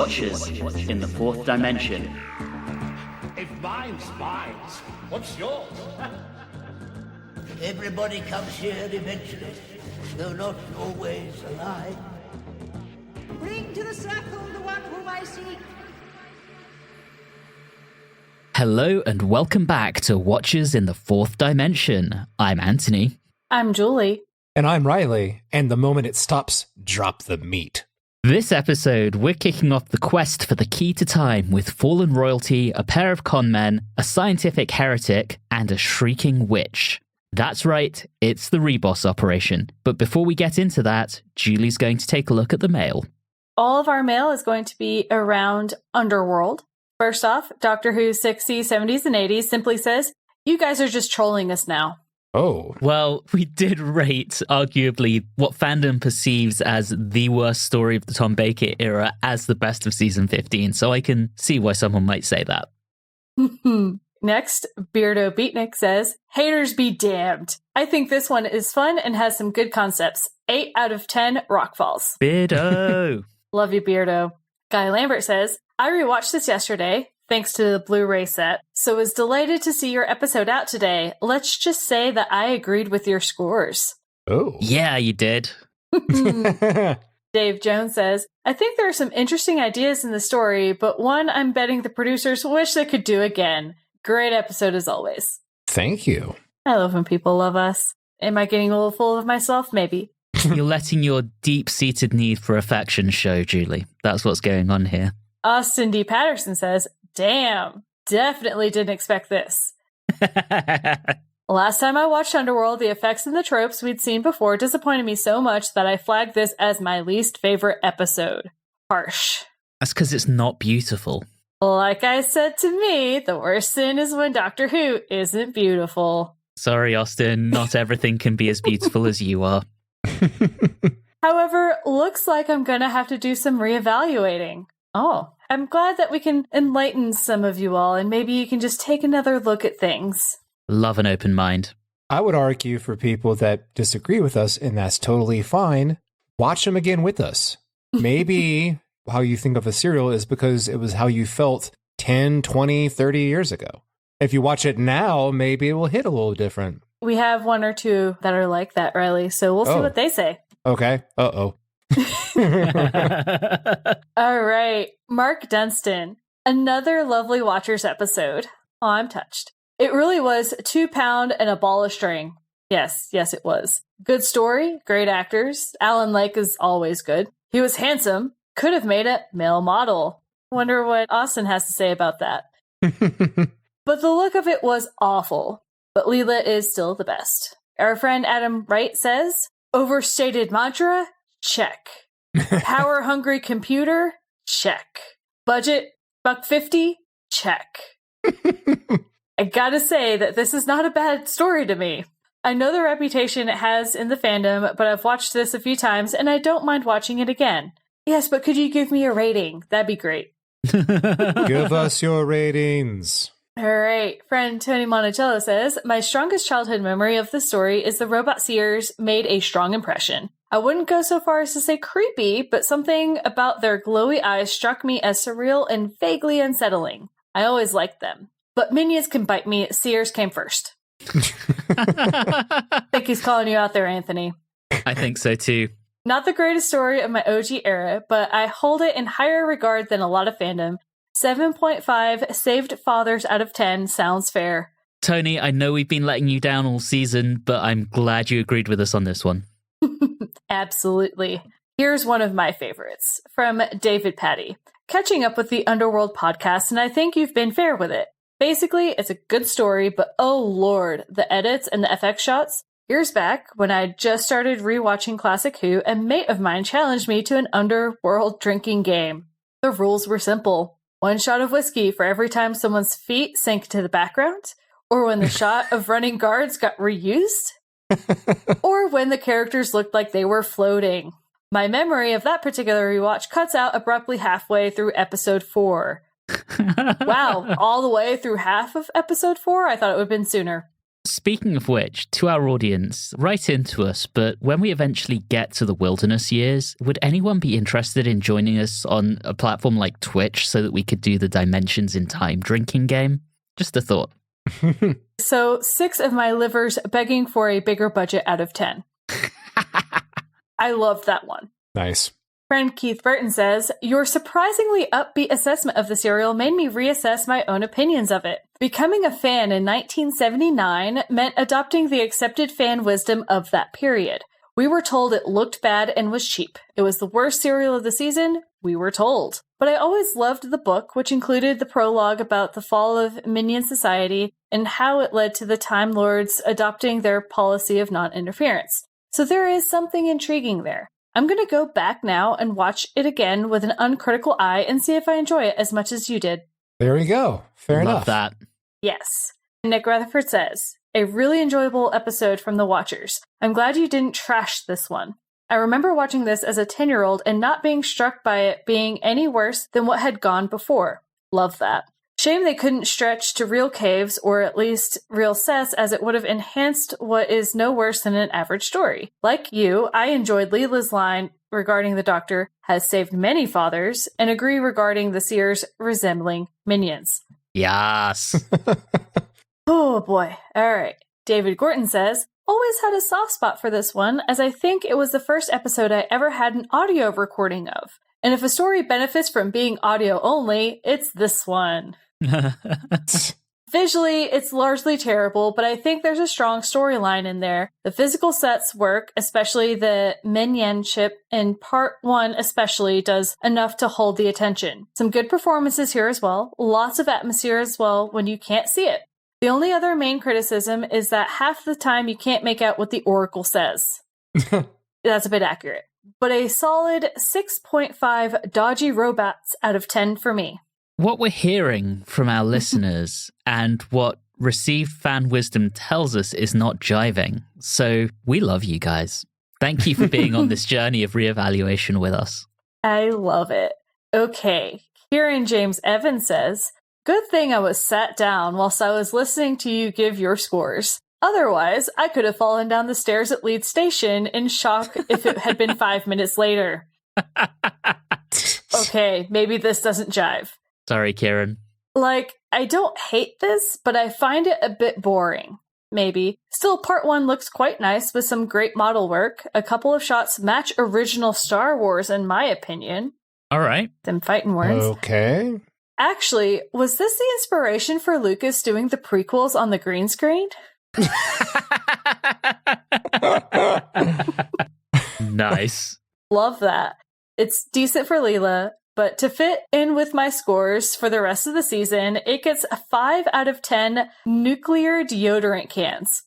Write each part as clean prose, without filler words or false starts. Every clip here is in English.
Watchers in the Fourth Dimension. If mine's mine, what's yours? Everybody comes here eventually, though not always alive. Bring to the circle the one whom I seek. Hello and welcome back to Watchers in the Fourth Dimension. I'm Anthony. I'm Julie. And I'm Riley. And the moment it stops, drop the meat. This episode, we're kicking off the quest for the key to time with fallen royalty, a pair of con men, a scientific heretic, and a shrieking witch. That's right, it's the Ribos Operation. But before we get into that, Julie's going to take a look at the mail. All of our mail is going to be around Underworld. First off, Doctor Who's 60s, 70s, and 80s simply says, "You guys are just trolling us now." Oh. Well, we did rate, arguably, what fandom perceives as the worst story of the Tom Baker era as the best of season 15, so I can see why someone might say that. Next, Beardo Beatnik says, "Haters be damned. I think this one is fun and has some good concepts. 8 out of 10 rock falls." Beardo! Love you, Beardo. Guy Lambert says, "I rewatched this yesterday, thanks to the Blu-ray set, so was delighted to see your episode out today. Let's just say that I agreed with your scores." Oh. Yeah, you did. Dave Jones says, "I think there are some interesting ideas in the story, but one I'm betting the producers wish they could do again. Great episode as always." Thank you. I love when people love us. Am I getting a little full of myself? Maybe. You're letting your deep-seated need for affection show, Julie. That's what's going on here. Austin D. Patterson says, "Damn, definitely didn't expect this. Last time I watched Underworld, the effects and the tropes we'd seen before disappointed me so much that I flagged this as my least favorite episode. Harsh." That's because it's not beautiful. Like I said to me, the worst sin is when Doctor Who isn't beautiful. Sorry, Austin, not everything can be as beautiful as you are. However, looks like I'm gonna have to do some reevaluating. Oh, I'm glad that we can enlighten some of you all, and maybe you can just take another look at things. Love an open mind. I would argue for people that disagree with us, and that's totally fine, watch them again with us. Maybe how you think of a serial is because it was how you felt 10, 20, 30 years ago. If you watch it now, maybe it will hit a little different. We have one or two that are like that, Riley, so we'll see what they say. Okay. Uh-oh. All right. Mark Dunstan. Another lovely Watchers episode. Oh, I'm touched. It really was 2 pound and a ball of string. Yes, it was. Good story, great actors. Alan Lake is always good. He was handsome. Could have made a male model. Wonder what Austin has to say about that. But the look of it was awful. But Leela is still the best. Our friend Adam Wright says, "Overstated mantra? Check. Power-hungry computer? Check. Budget? $150? Check." I gotta say that this is not a bad story to me. I know the reputation it has in the fandom, but I've watched this a few times and I don't mind watching it again. Yes, but could you give me a rating? That'd be great. Give us your ratings. All right. Friend Tony Monticello says, "My strongest childhood memory of the story is the robot seers made a strong impression. I wouldn't go so far as to say creepy, but something about their glowy eyes struck me as surreal and vaguely unsettling. I always liked them. But minions can bite me. Seers came first." I think he's calling you out there, Anthony. I think so too. Not the greatest story of my OG era, but I hold it in higher regard than a lot of fandom. 7.5 saved fathers out of 10 sounds fair. Tony, I know we've been letting you down all season, but I'm glad you agreed with us on this one. Absolutely. Here's one of my favorites from David Patty. "Catching up with the Underworld podcast, and I think you've been fair with it. Basically, it's a good story, but oh lord, the edits and the FX shots. Years back, when I just started rewatching Classic Who, a mate of mine challenged me to an Underworld drinking game. The rules were simple. 1 shot of whiskey for every time someone's feet sank to the background, or when the shot of running guards got reused, or when the characters looked like they were floating. My memory of that particular rewatch cuts out abruptly halfway through episode 4. Wow, all the way through half of episode 4? I thought it would have been sooner. Speaking of which, to our audience, write into us, but when we eventually get to the wilderness years, would anyone be interested in joining us on a platform like Twitch so that we could do the Dimensions in Time drinking game? Just a thought. So 6 of my livers begging for a bigger budget out of 10. I loved that one. Nice. Friend Keith Burton says, your surprisingly upbeat assessment of the serial made me reassess my own opinions of it. Becoming a fan in 1979 meant adopting the accepted fan wisdom of that period. We were told it looked bad and was cheap. It was the worst serial of the season, we were told. But I always loved the book, which included the prologue about the fall of Minion Society and how it led to the Time Lords adopting their policy of non-interference. So there is something intriguing there. I'm going to go back now and watch it again with an uncritical eye and see if I enjoy it as much as you did. There we go. Fair enough. Love that. Yes. Nick Rutherford says, a really enjoyable episode from the Watchers. I'm glad you didn't trash this one. I remember watching this as a 10-year-old and not being struck by it being any worse than what had gone before. Love that. Shame they couldn't stretch to real caves, or at least real sets, as it would have enhanced what is no worse than an average story. Like you, I enjoyed Leela's line regarding the Doctor has saved many fathers, and agree regarding the Seers resembling minions. Yes. Oh boy. All right. David Gorton says, always had a soft spot for this one, as I think it was the first episode I ever had an audio recording of. And if a story benefits from being audio only, it's this one. Visually, it's largely terrible, but I think there's a strong storyline in there. The physical sets work, especially the Minion ship in part 1 especially, does enough to hold the attention. Some good performances here as well. Lots of atmosphere as well when you can't see it. The only other main criticism is that half the time you can't make out what the Oracle says. That's a bit accurate. But a solid 6.5 dodgy robots out of 10 for me. What we're hearing from our listeners and what received fan wisdom tells us is not jiving. So we love you guys. Thank you for being on this journey of reevaluation with us. I love it. Okay. Kieran James Evans says, good thing I was sat down whilst I was listening to you give your scores. Otherwise, I could have fallen down the stairs at Leeds Station in shock if it had been 5 minutes later. Okay, maybe this doesn't jive. Sorry, Kieran. Like, I don't hate this, but I find it a bit boring. Maybe. Still, part 1 looks quite nice with some great model work. A couple of shots match original Star Wars, in my opinion. All right. Them fighting words. Okay. Actually, was this the inspiration for Lucas doing the prequels on the green screen? Nice. Love that. It's decent for Leela, but to fit in with my scores for the rest of the season, it gets a 5 out of 10 nuclear deodorant cans.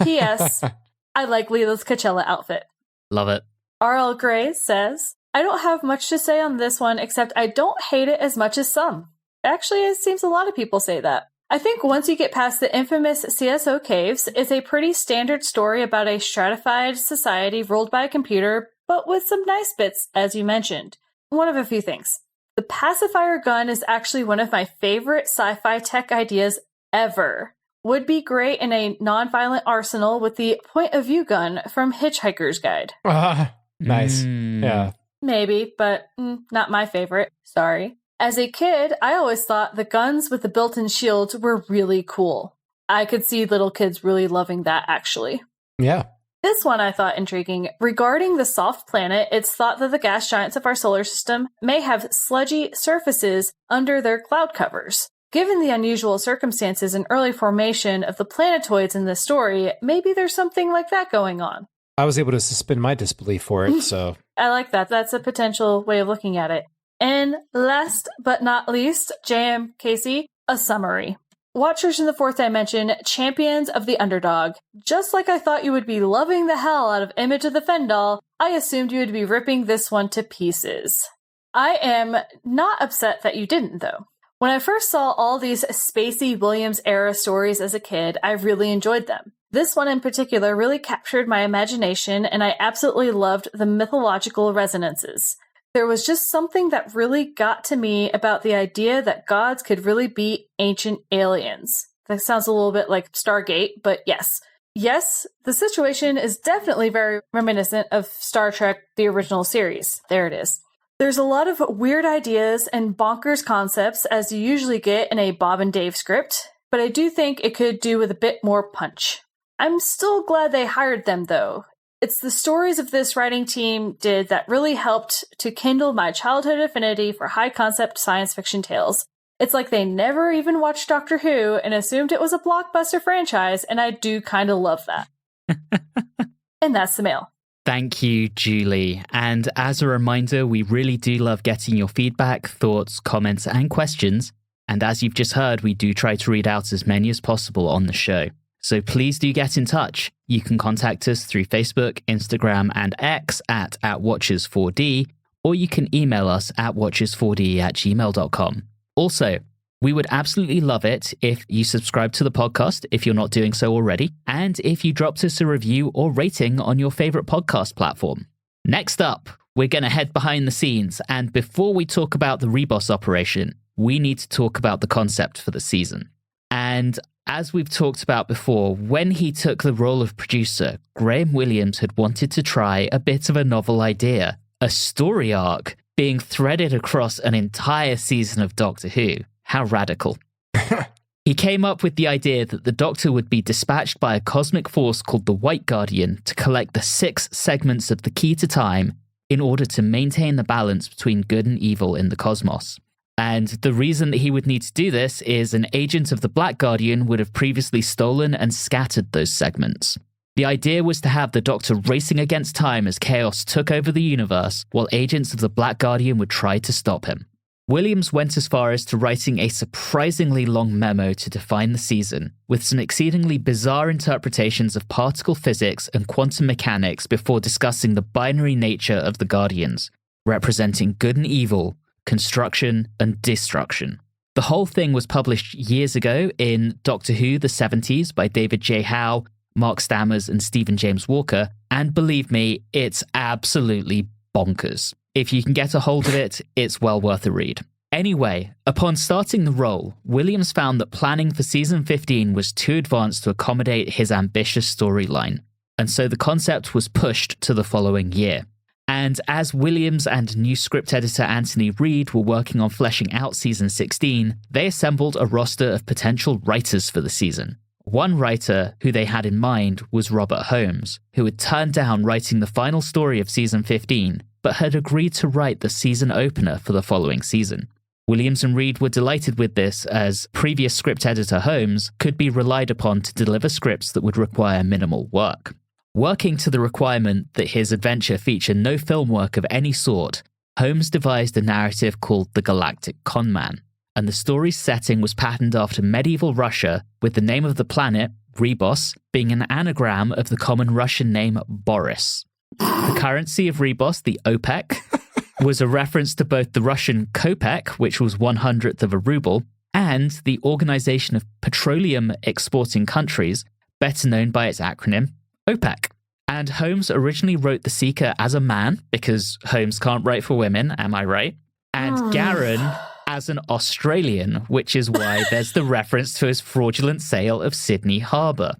P.S. I like Leela's Coachella outfit. Love it. R.L. Gray says, I don't have much to say on this one, except I don't hate it as much as some. Actually, it seems a lot of people say that. I think once you get past the infamous CSO caves, it's a pretty standard story about a stratified society ruled by a computer, but with some nice bits, as you mentioned. One of a few things. The pacifier gun is actually one of my favorite sci-fi tech ideas ever. Would be great in a non-violent arsenal with the point-of-view gun from Hitchhiker's Guide. Nice. Yeah. Maybe, but not my favorite. Sorry. As a kid, I always thought the guns with the built-in shields were really cool. I could see little kids really loving that, actually. Yeah. This one I thought intriguing. Regarding the soft planet, it's thought that the gas giants of our solar system may have sludgy surfaces under their cloud covers. Given the unusual circumstances and early formation of the planetoids in this story, maybe there's something like that going on. I was able to suspend my disbelief for it, so. I like that. That's a potential way of looking at it. And last but not least, J.M. Casey, a summary. Watchers in the Fourth Dimension, champions of the underdog. Just like I thought you would be loving the hell out of Image of the Fendal, I assumed you would be ripping this one to pieces. I am not upset that you didn't, though. When I first saw all these Spacey Williams-era stories as a kid, I really enjoyed them. This one in particular really captured my imagination, and I absolutely loved the mythological resonances. There was just something that really got to me about the idea that gods could really be ancient aliens. That sounds a little bit like Stargate, but yes. Yes, the situation is definitely very reminiscent of Star Trek, the original series. There it is. There's a lot of weird ideas and bonkers concepts, as you usually get in a Bob and Dave script, but I do think it could do with a bit more punch. I'm still glad they hired them, though. It's the stories of this writing team did that really helped to kindle my childhood affinity for high-concept science fiction tales. It's like they never even watched Doctor Who and assumed it was a blockbuster franchise, and I do kind of love that. And that's the mail. Thank you, Julie. And as a reminder, we really do love getting your feedback, thoughts, comments, and questions. And as you've just heard, we do try to read out as many as possible on the show. So please do get in touch. You can contact us through Facebook, Instagram, and X at Watchers4D, or you can email us at watchers4d@gmail.com. Also, we would absolutely love it if you subscribe to the podcast if you're not doing so already, and if you dropped us a review or rating on your favorite podcast platform. Next up, we're going to head behind the scenes, and before we talk about the Ribos Operation, we need to talk about the concept for the season. And as we've talked about before, when he took the role of producer, Graham Williams had wanted to try a bit of a novel idea, a story arc being threaded across an entire season of Doctor Who. How radical. He came up with the idea that the Doctor would be dispatched by a cosmic force called the White Guardian to collect the 6 segments of the key to time in order to maintain the balance between good and evil in the cosmos. And the reason that he would need to do this is an agent of the Black Guardian would have previously stolen and scattered those segments. The idea was to have the Doctor racing against time as chaos took over the universe, while agents of the Black Guardian would try to stop him. Williams went as far as to writing a surprisingly long memo to define the season, with some exceedingly bizarre interpretations of particle physics and quantum mechanics before discussing the binary nature of the Guardians, representing good and evil, construction and destruction. The whole thing was published years ago in Doctor Who the 70s by David J. Howe, Mark Stammers and Stephen James Walker, and believe me, it's absolutely bonkers. If you can get a hold of it, it's well worth a read. Anyway, upon starting the role, Williams found that planning for season 15 was too advanced to accommodate his ambitious storyline, and so the concept was pushed to the following year. And as Williams and new script editor Anthony Reed were working on fleshing out season 16, they assembled a roster of potential writers for the season. One writer who they had in mind was Robert Holmes, who had turned down writing the final story of season 15, but had agreed to write the season opener for the following season. Williams and Reed were delighted with this, as previous script editor Holmes could be relied upon to deliver scripts that would require minimal work. Working to the requirement that his adventure feature no film work of any sort, Holmes devised a narrative called The Galactic Conman, and the story's setting was patterned after medieval Russia, with the name of the planet, Ribos, being an anagram of the common Russian name Boris. The currency of Ribos, the OPEC, was a reference to both the Russian kopeck, which was 1/100th of a ruble, and the Organization of Petroleum Exporting Countries, better known by its acronym, OPEC. And Holmes originally wrote The Seeker as a man, because Holmes can't write for women, am I right? And Garron as an Australian, which is why there's the reference to his fraudulent sale of Sydney Harbour.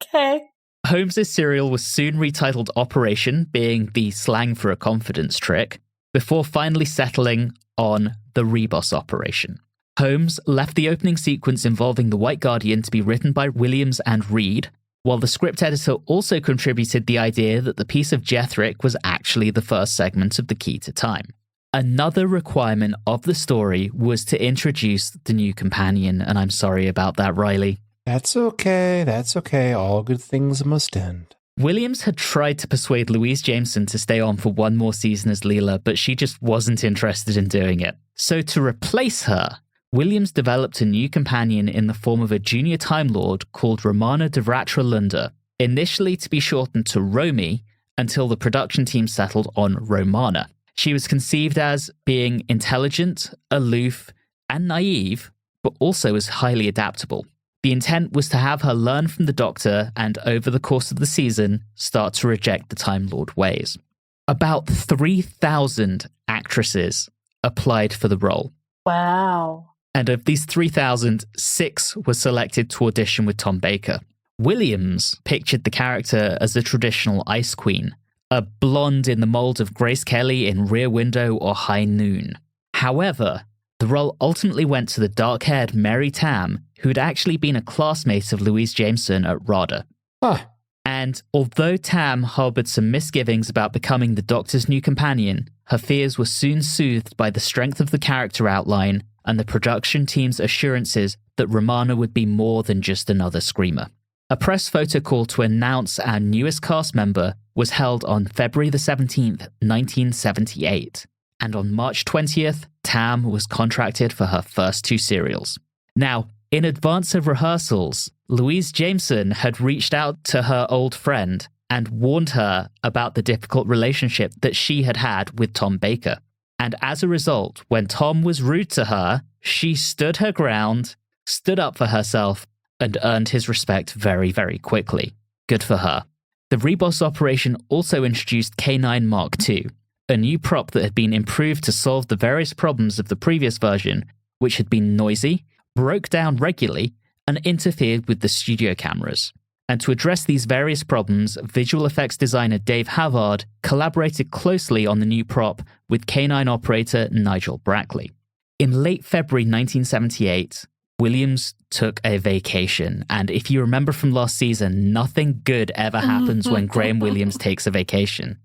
Okay. Holmes's serial was soon retitled Operation, being the slang for a confidence trick, before finally settling on the Ribos Operation. Holmes left the opening sequence involving the White Guardian to be written by Williams and Reed, while the script editor also contributed the idea that the piece of Jethric was actually the first segment of the Key to Time. Another requirement of the story was to introduce the new companion, and I'm sorry about that, Riley. That's okay. All good things must end. Williams had tried to persuade Louise Jameson to stay on for one more season as Leela, but she just wasn't interested in doing it. So to replace her, Williams developed a new companion in the form of a junior Time Lord called Romana Devratra Lunda, initially to be shortened to Romy until the production team settled on Romana. She was conceived as being intelligent, aloof, and naive, but also as highly adaptable. The intent was to have her learn from the Doctor and, over the course of the season, start to reject the Time Lord ways. About 3,000 actresses applied for the role. Wow. And of these 3,000, 6 were selected to audition with Tom Baker. Williams pictured the character as a traditional Ice Queen, a blonde in the mold of Grace Kelly in Rear Window or High Noon. However, the role ultimately went to the dark-haired Mary Tam, who had actually been a classmate of Louise Jameson at RADA. Huh. And although Tam harbored some misgivings about becoming the Doctor's new companion, her fears were soon soothed by the strength of the character outline and the production team's assurances that Romana would be more than just another screamer. A press photo call to announce our newest cast member was held on February the 17th, 1978. And on March 20th, Tam was contracted for her first 2 serials. Now, in advance of rehearsals, Louise Jameson had reached out to her old friend and warned her about the difficult relationship that she had had with Tom Baker. And as a result, when Tom was rude to her, she stood her ground, stood up for herself, and earned his respect very, very quickly. Good for her. The Ribos Operation also introduced K9 Mark II, a new prop that had been improved to solve the various problems of the previous version, which had been noisy, broke down regularly, and interfered with the studio cameras. And to address these various problems, visual effects designer Dave Havard collaborated closely on the new prop with K9 operator Nigel Brackley. In late February 1978, Williams took a vacation, and if you remember from last season, nothing good ever happens when Graham Williams takes a vacation.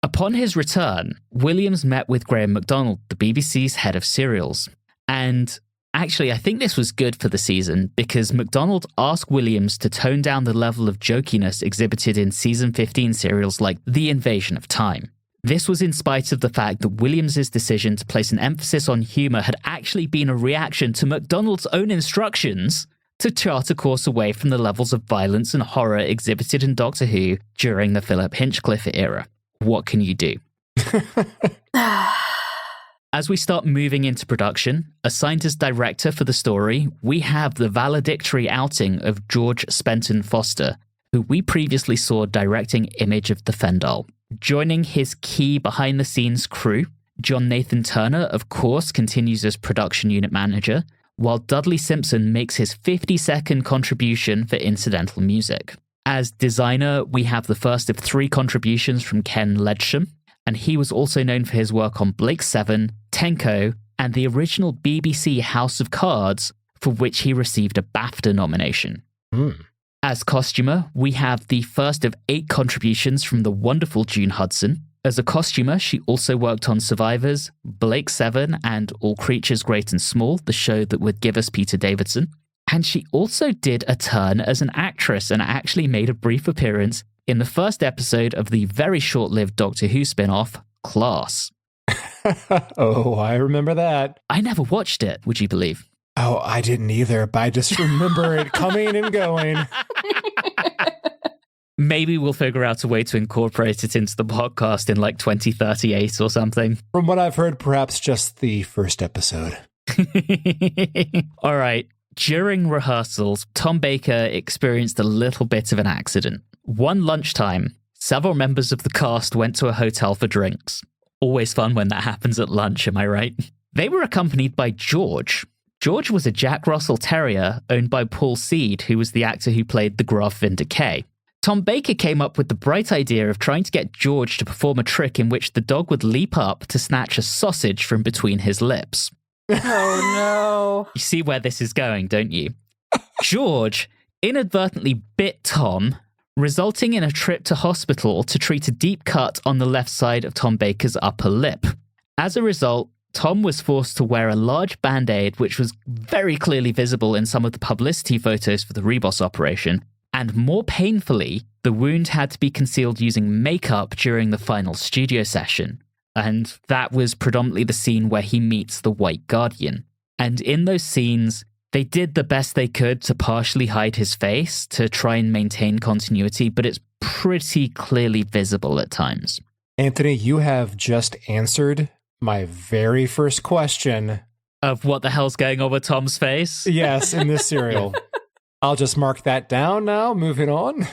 Upon his return, Williams met with Graham MacDonald, the BBC's head of serials, and actually, I think this was good for the season because MacDonald asked Williams to tone down the level of jokiness exhibited in season 15 serials like The Invasion of Time. This was in spite of the fact that Williams' decision to place an emphasis on humour had actually been a reaction to MacDonald's own instructions to chart a course away from the levels of violence and horror exhibited in Doctor Who during the Philip Hinchcliffe era. What can you do? As we start moving into production, assigned as director for the story, we have the valedictory outing of George Spenton Foster, who we previously saw directing Image of the Fendal. Joining his key behind-the-scenes crew, John Nathan Turner, of course, continues as production unit manager, while Dudley Simpson makes his 50-second contribution for incidental music. As designer, we have the first of 3 contributions from Ken Ledsham, and he was also known for his work on Blake 7, Tenko, and the original BBC House of Cards, for which he received a BAFTA nomination. As costumer, we have the first of 8 contributions from the wonderful June Hudson. As a costumer, she also worked on Survivors, Blake 7, and All Creatures Great and Small, the show that would give us Peter Davidson. And she also did a turn as an actress and actually made a brief appearance in the first episode of the very short-lived Doctor Who spin-off, Class. Oh, I remember that. I never watched it, would you believe? Oh, I didn't either, but I just remember it coming and going. Maybe we'll figure out a way to incorporate it into the podcast in like 2038 or something. From what I've heard, perhaps just the first episode. All right. During rehearsals, Tom Baker experienced a little bit of an accident. One lunchtime, several members of the cast went to a hotel for drinks. Always fun when that happens at lunch, am I right? They were accompanied by George. George was a Jack Russell Terrier owned by Paul Seed, who was the actor who played the Gruff in Decay. Tom Baker came up with the bright idea of trying to get George to perform a trick in which the dog would leap up to snatch a sausage from between his lips. Oh, no. You see where this is going, don't you? George inadvertently bit Tom, resulting in a trip to hospital to treat a deep cut on the left side of Tom Baker's upper lip. As a result, Tom was forced to wear a large band-aid, which was very clearly visible in some of the publicity photos for the Ribos operation, and more painfully, the wound had to be concealed using makeup during the final studio session. And that was predominantly the scene where he meets the White Guardian. And in those scenes, they did the best they could to partially hide his face to try and maintain continuity, but it's pretty clearly visible at times. Anthony, you have just answered my very first question. Of what the hell's going on with Tom's face? Yes, in this serial. I'll just mark that down now, moving on.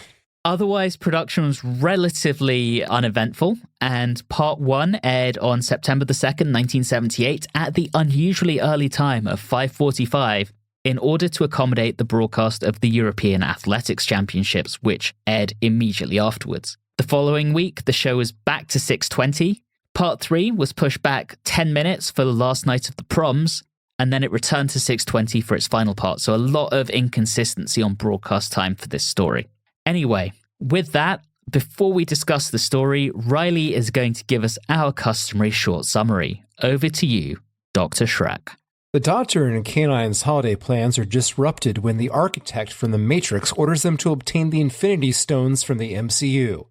Otherwise, production was relatively uneventful, and part 1 aired on September the 2nd, 1978, at the unusually early time of 5:45, in order to accommodate the broadcast of the European Athletics Championships, which aired immediately afterwards. The following week, the show was back to 6:20. Part 3 was pushed back 10 minutes for the last night of the proms, and then it returned to 6:20 for its final part, so a lot of inconsistency on broadcast time for this story. Anyway, with that, before we discuss the story, Riley is going to give us our customary short summary. Over to you, Dr. Shrek. The Doctor and K9's holiday plans are disrupted when the architect from the Matrix orders them to obtain the Infinity Stones from the MCU.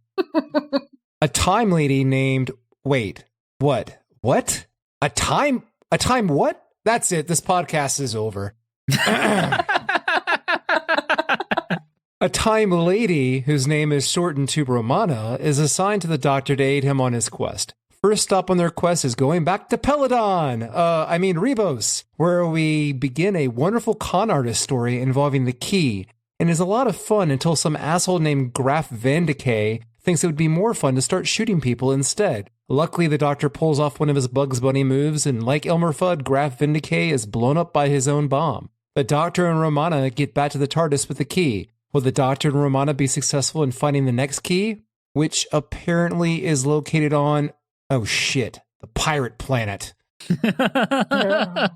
A time lady named... Wait, what? What? A time what? That's it. This podcast is over. A time lady, whose name is shortened to Romana, is assigned to the Doctor to aid him on his quest. First stop on their quest is going back to Ribos, where we begin a wonderful con artist story involving the key, and is a lot of fun until some asshole named Graff and Shollack thinks it would be more fun to start shooting people instead. Luckily, the Doctor pulls off one of his Bugs Bunny moves, and like Elmer Fudd, Graff and Shollack is blown up by his own bomb. The Doctor and Romana get back to the TARDIS with the key. Will the Doctor and Romana be successful in finding the next key? Which apparently is located on... Oh shit, the pirate planet. The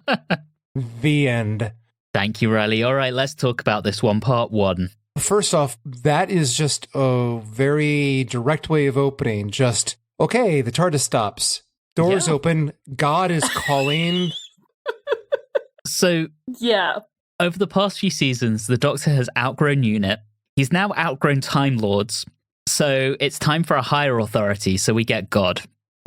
end. Thank you, Riley. All right, let's talk about this one, part 1. First off, that is just a very direct way of opening. Just, okay, the TARDIS stops. Doors open. God is calling. So, Yeah. over the past few seasons, the Doctor has outgrown UNIT. He's now outgrown Time Lords. So it's time for a higher authority, so we get God.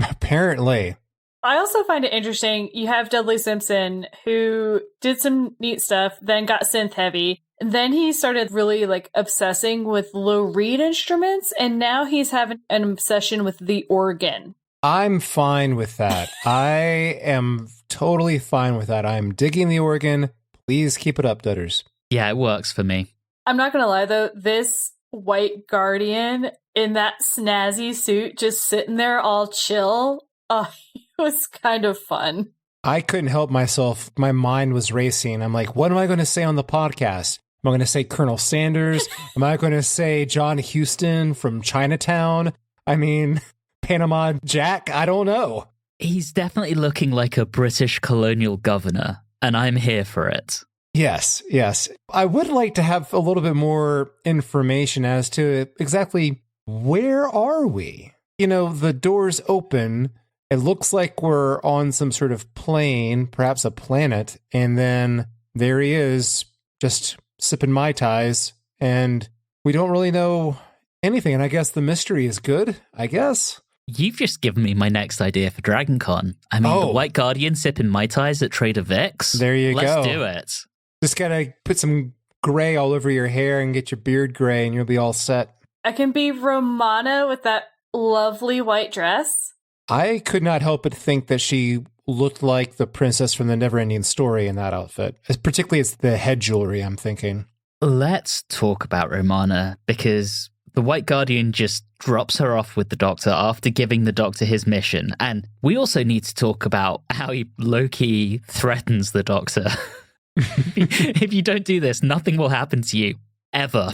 Apparently. I also find it interesting. You have Dudley Simpson, who did some neat stuff, then got synth heavy. And then he started really obsessing with low reed instruments, and now he's having an obsession with the organ. I'm fine with that. I am totally fine with that. I'm digging the organ. Please keep it up, Dudders. Yeah, it works for me. I'm not going to lie, though. This White Guardian in that snazzy suit just sitting there all chill, it was kind of fun. I couldn't help myself. My mind was racing. I'm like, what am I going to say on the podcast? Am I going to say Colonel Sanders? Am I going to say John Huston from Chinatown? I mean, Panama Jack? I don't know. He's definitely looking like a British colonial governor, and I'm here for it. Yes. I would like to have a little bit more information as to exactly where are we? You know, the doors open. It looks like we're on some sort of plane, perhaps a planet, and then there he is, just sipping Mai Tais, and we don't really know anything, and I guess the mystery is good, I guess. You've just given me my next idea for DragonCon. I mean, the White Guardian sipping Mai Tais at Trader Vic's. There you go. Let's do it. Just gotta put some gray all over your hair and get your beard gray, and you'll be all set. I can be Romana with that lovely white dress. I could not help but think that she looked like the princess from the Neverending Story in that outfit. Particularly it's the head jewelry, I'm thinking. Let's talk about Romana, because the White Guardian just drops her off with the Doctor after giving the Doctor his mission. And we also need to talk about how he low-key threatens the Doctor. If you don't do this, nothing will happen to you. Ever.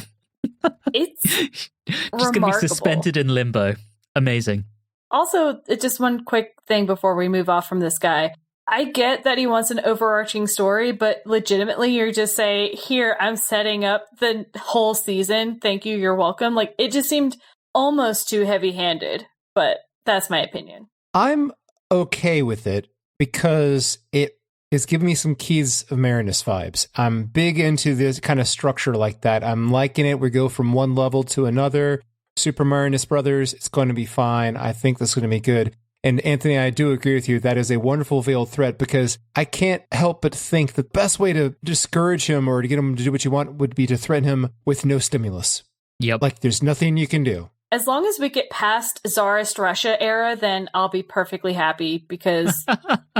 It's just remarkable. going to be suspended in limbo. Amazing. Also, just one quick thing before we move off from this guy. I get that he wants an overarching story, but legitimately you're just saying, here, I'm setting up the whole season. Thank you, you're welcome. It just seemed almost too heavy-handed, but that's my opinion. I'm okay with it because it is giving me some Keys of Marinus vibes. I'm big into this kind of structure like that. I'm liking it. We go from one level to another. Super Marinus Brothers, it's going to be fine. I think this is going to be good. And Anthony, I do agree with you. That is a wonderful veiled threat because I can't help but think the best way to discourage him or to get him to do what you want would be to threaten him with no stimulus. Yep. There's nothing you can do. As long as we get past Tsarist Russia era, then I'll be perfectly happy because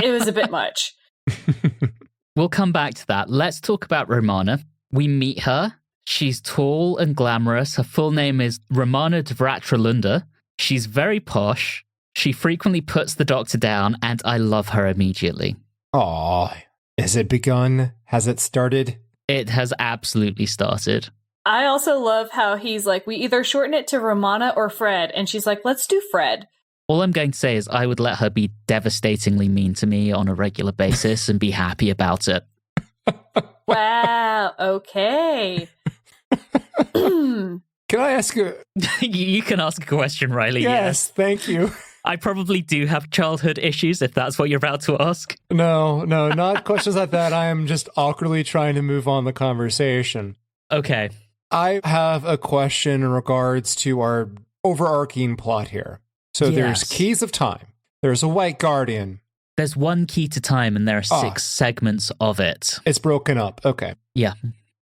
it was a bit much. We'll come back to that. Let's talk about Romana. We meet her. She's tall and glamorous. Her full name is Romana Dvatralunda. She's very posh. She frequently puts the doctor down, and I love her immediately. Aw, has it begun? Has it started? It has absolutely started. I also love how he's like, we either shorten it to Romana or Fred, and she's like, let's do Fred. All I'm going to say is I would let her be devastatingly mean to me on a regular basis and be happy about it. Wow, okay. Can I ask you? You can ask a question, Riley. Yes, thank you. I probably do have childhood issues if that's what you're about to ask. No, not questions like that. I am just awkwardly trying to move on the conversation. Okay. I have a question in regards to our overarching plot here. So there's keys of time. There's a white guardian. There's one key to time and there are 6 segments of it. It's broken up. Okay. Yeah.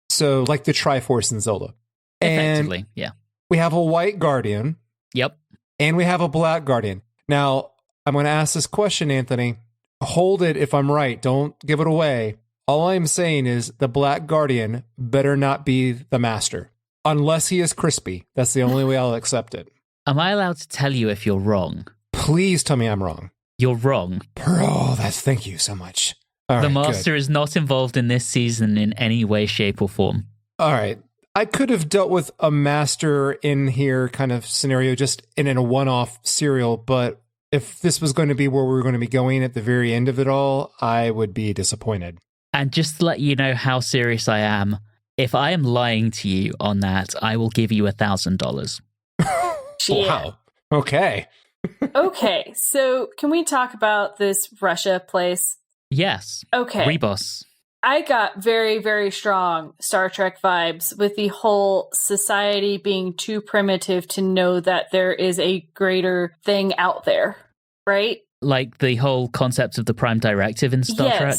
So like the Triforce in Zelda. Effectively, and yeah. We have a white guardian. Yep. And we have a black guardian. Now, I'm going to ask this question, Anthony. Hold it if I'm right. Don't give it away. All I'm saying is the black guardian better not be the master. Unless he is crispy. That's the only way I'll accept it. Am I allowed to tell you if you're wrong? Please tell me I'm wrong. You're wrong. Oh, thank you so much. All the right, master good. is not involved in this season in any way, shape, or form. All right. I could have dealt with a master in here kind of scenario just in a one-off serial, but if this was going to be where we were going to be going at the very end of it all, I would be disappointed. And just to let you know how serious I am, if I am lying to you on that, I will give you $1,000. Wow. Okay. Okay, so can we talk about this Russia place? Yes. Okay. Ribos. I got very, very strong Star Trek vibes with the whole society being too primitive to know that there is a greater thing out there, right? Like the whole concept of the Prime Directive in Star Trek?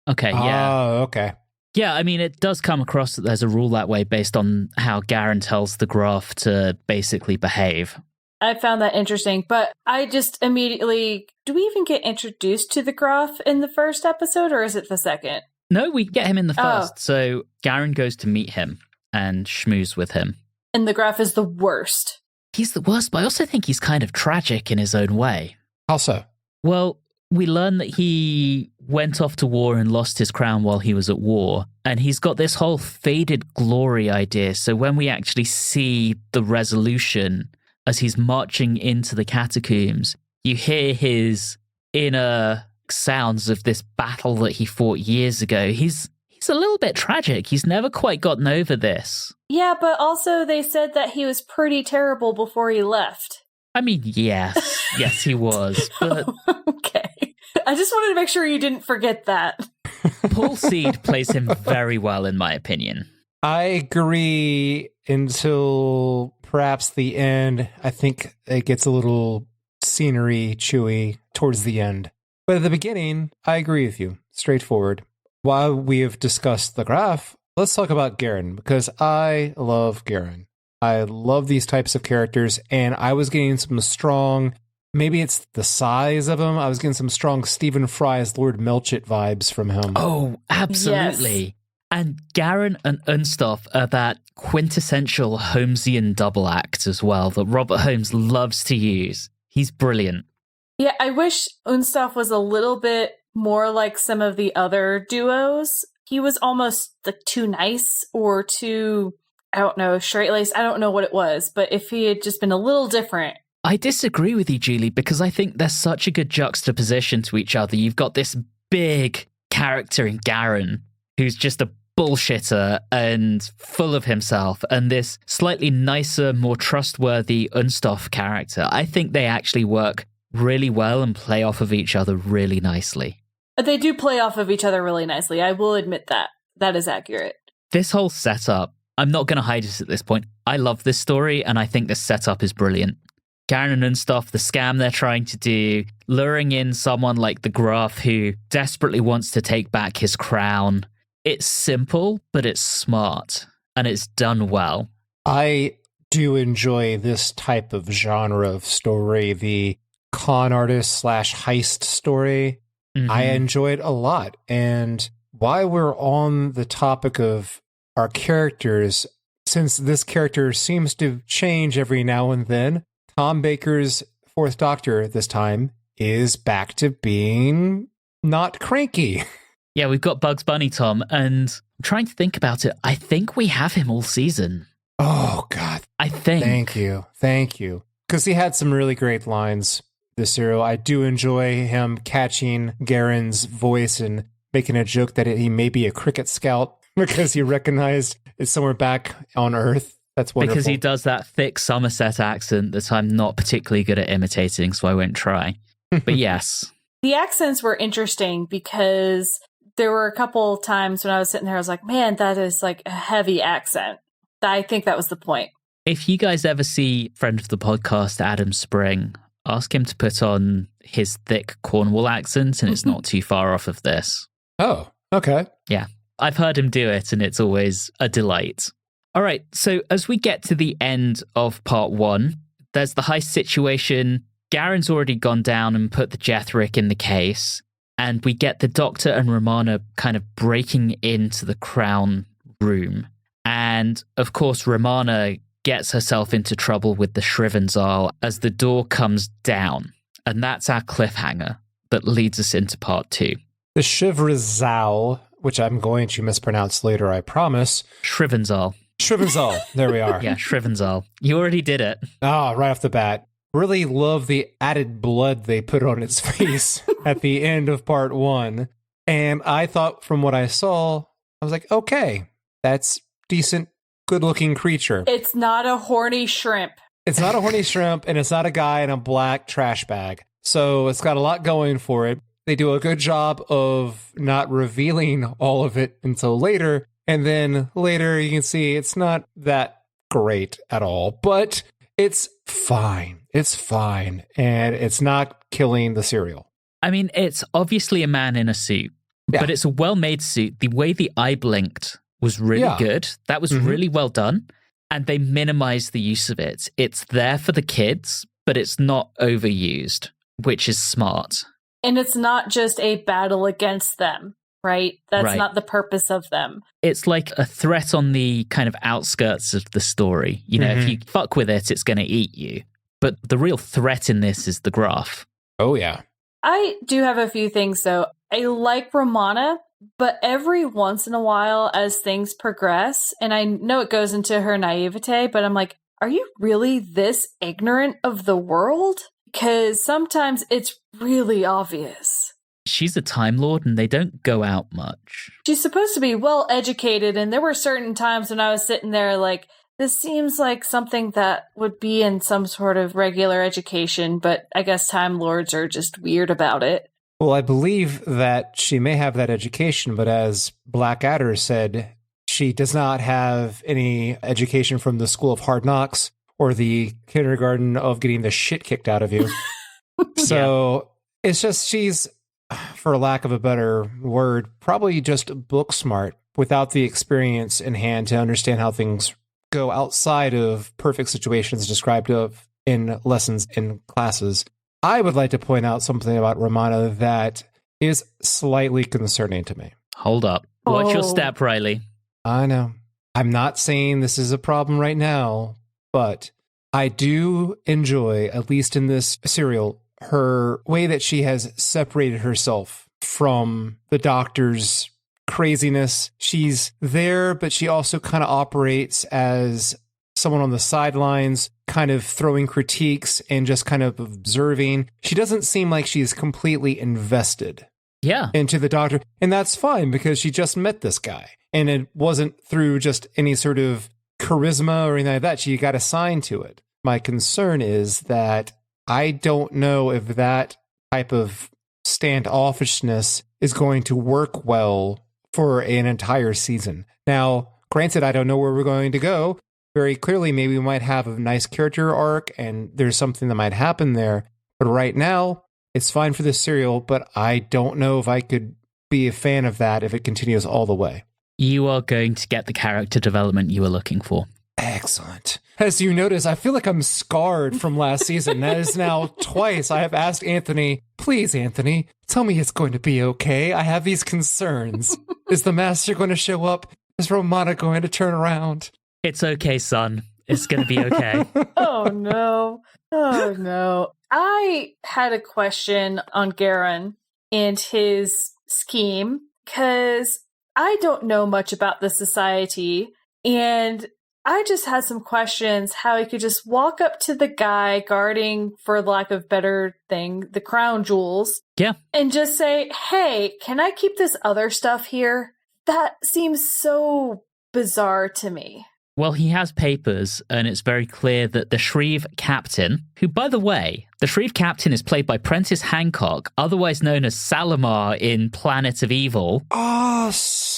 Okay, yeah. Oh, okay. Yeah, I mean, it does come across that there's a rule that way based on how Garron tells the Graff to basically behave. I found that interesting, but I just immediately... Do we even get introduced to the Graff in the first episode, or is it the second? No, we get him in the first. So Garron goes to meet him and schmooze with him. And the Graff is the worst. He's the worst, but I also think he's kind of tragic in his own way. How so? Well, we learn that he went off to war and lost his crown while he was at war. And he's got this whole faded glory idea. So when we actually see the resolution as he's marching into the catacombs, you hear his inner sounds of this battle that he fought years ago. He's a little bit tragic. He's never quite gotten over this. Yeah, but also they said that he was pretty terrible before he left. I mean, yes. Yes, he was. But okay. I just wanted to make sure you didn't forget that. Paul Seed plays him very well, in my opinion. I agree until perhaps the end. I think it gets a little scenery chewy towards the end. But at the beginning, I agree with you. Straightforward. While we have discussed the Graff, let's talk about Garron, because I love Garron. I love these types of characters, and I was getting some strong, maybe it's the size of him, I was getting some strong Stephen Fry as Lord Melchett vibes from him. Oh, absolutely. Yes. And Garron and Unstoff are that quintessential Holmesian double act as well that Robert Holmes loves to use. He's brilliant. Yeah, I wish Unstoff was a little bit more like some of the other duos. He was almost like too nice or too, I don't know, straight-laced. I don't know what it was, but if he had just been a little different. I disagree with you, Julie, because I think there's such a good juxtaposition to each other. You've got this big character in Garron who's just a bullshitter and full of himself, and this slightly nicer, more trustworthy Unstoff character. I think they actually work really well and play off of each other really nicely. They do play off of each other really nicely. I will admit that. That is accurate. This whole setup, I'm not going to hide it at this point. I love this story, and I think this setup is brilliant. Garron and Unstoff, the scam they're trying to do, luring in someone like the Graff who desperately wants to take back his crown. It's simple, but it's smart, and it's done well. I do enjoy this type of genre of story, the con artist / heist story. Mm-hmm. I enjoy it a lot. And while we're on the topic of our characters, since this character seems to change every now and then, Tom Baker's Fourth Doctor this time is back to being not cranky. Yeah, we've got Bugs Bunny Tom, and I'm trying to think about it. I think we have him all season. Oh, God. I think. Thank you. Because he had some really great lines this serial. I do enjoy him catching Garron's voice and making a joke that he may be a cricket scout because he recognized it's somewhere back on Earth. That's wonderful. Because he does that thick Somerset accent that I'm not particularly good at imitating, so I won't try. But yes. The accents were interesting because there were a couple times when I was sitting there, I was like, man, that is like a heavy accent. I think that was the point. If you guys ever see friend of the podcast, Adam Spring, ask him to put on his thick Cornwall accent, and it's not too far off of this. Oh, okay. Yeah. I've heard him do it, and it's always a delight. All right, so as we get to the end of part 1, there's the heist situation. Garron's already gone down and put the Jethric in the case, and we get the Doctor and Romana kind of breaking into the Crown room. And, of course, Romana gets herself into trouble with the Shrivenzale as the door comes down. And that's our cliffhanger that leads us into part 2. The Shrivenzale, which I'm going to mispronounce later, I promise. Shrivenzale. Shrivenzale. There we are. Yeah, Shrivenzale. You already did it. Ah, right off the bat. Really love the added blood they put on its face at the end of part 1. And I thought from what I saw, I was like, okay, that's decent, good-looking creature. It's not a horny shrimp. It's not a horny shrimp, and it's not a guy in a black trash bag. So it's got a lot going for it. They do a good job of not revealing all of it until later. And then later you can see it's not that great at all, but it's fine. It's fine. And it's not killing the serial. I mean, it's obviously a man in a suit, but it's a well-made suit. The way the eye blinked was really good. That was really well done. And they minimized the use of it. It's there for the kids, but it's not overused, which is smart. And it's not just a battle against them, right? That's not the purpose of them. It's like a threat on the kind of outskirts of the story. You know, if you fuck with it, it's going to eat you. But the real threat in this is the Graff. Oh, yeah. I do have a few things, though. I like Romana, but every once in a while as things progress, and I know it goes into her naivete, but I'm like, are you really this ignorant of the world? Because sometimes it's really obvious. She's a Time Lord and they don't go out much. She's supposed to be well educated, and there were certain times when I was sitting there like, this seems like something that would be in some sort of regular education, but I guess Time Lords are just weird about it. Well, I believe that she may have that education, but as Blackadder said, she does not have any education from the School of Hard Knocks or the kindergarten of getting the shit kicked out of you. So it's just she's, for lack of a better word, probably just book smart without the experience in hand to understand how things go outside of perfect situations described of in lessons in classes. I would like to point out something about Romana that is slightly concerning to me. Hold up. Watch your step, Riley. I know. I'm not saying this is a problem right now, but I do enjoy, at least in this serial, her way that she has separated herself from the Doctor's craziness. She's there, but she also kind of operates as someone on the sidelines, kind of throwing critiques and just kind of observing. She doesn't seem like she's completely invested into the Doctor. And that's fine because she just met this guy. And it wasn't through just any sort of charisma or anything like that. She got assigned to it. My concern is that I don't know if that type of standoffishness is going to work well for an entire season. Now, granted, I don't know where we're going to go. Very clearly, maybe we might have a nice character arc and there's something that might happen there. But right now, it's fine for this serial, but I don't know if I could be a fan of that if it continues all the way. You are going to get the character development you were looking for. Excellent. As you notice, I feel like I'm scarred from last season. That is now twice I have asked Anthony, please, Anthony, tell me it's going to be okay. I have these concerns. Is the Master going to show up? Is Romana going to turn around? It's okay, son. It's going to be okay. Oh, no. Oh, no. I had a question on Garron and his scheme, because I don't know much about the society, and I just had some questions how he could just walk up to the guy guarding, for lack of better thing, the crown jewels. Yeah. And just say, hey, can I keep this other stuff here? That seems so bizarre to me. Well, he has papers, and it's very clear that the Shriv captain, who, by the way, the Shriv captain is played by Prentice Hancock, otherwise known as Salamar in Planet of Evil. Oh,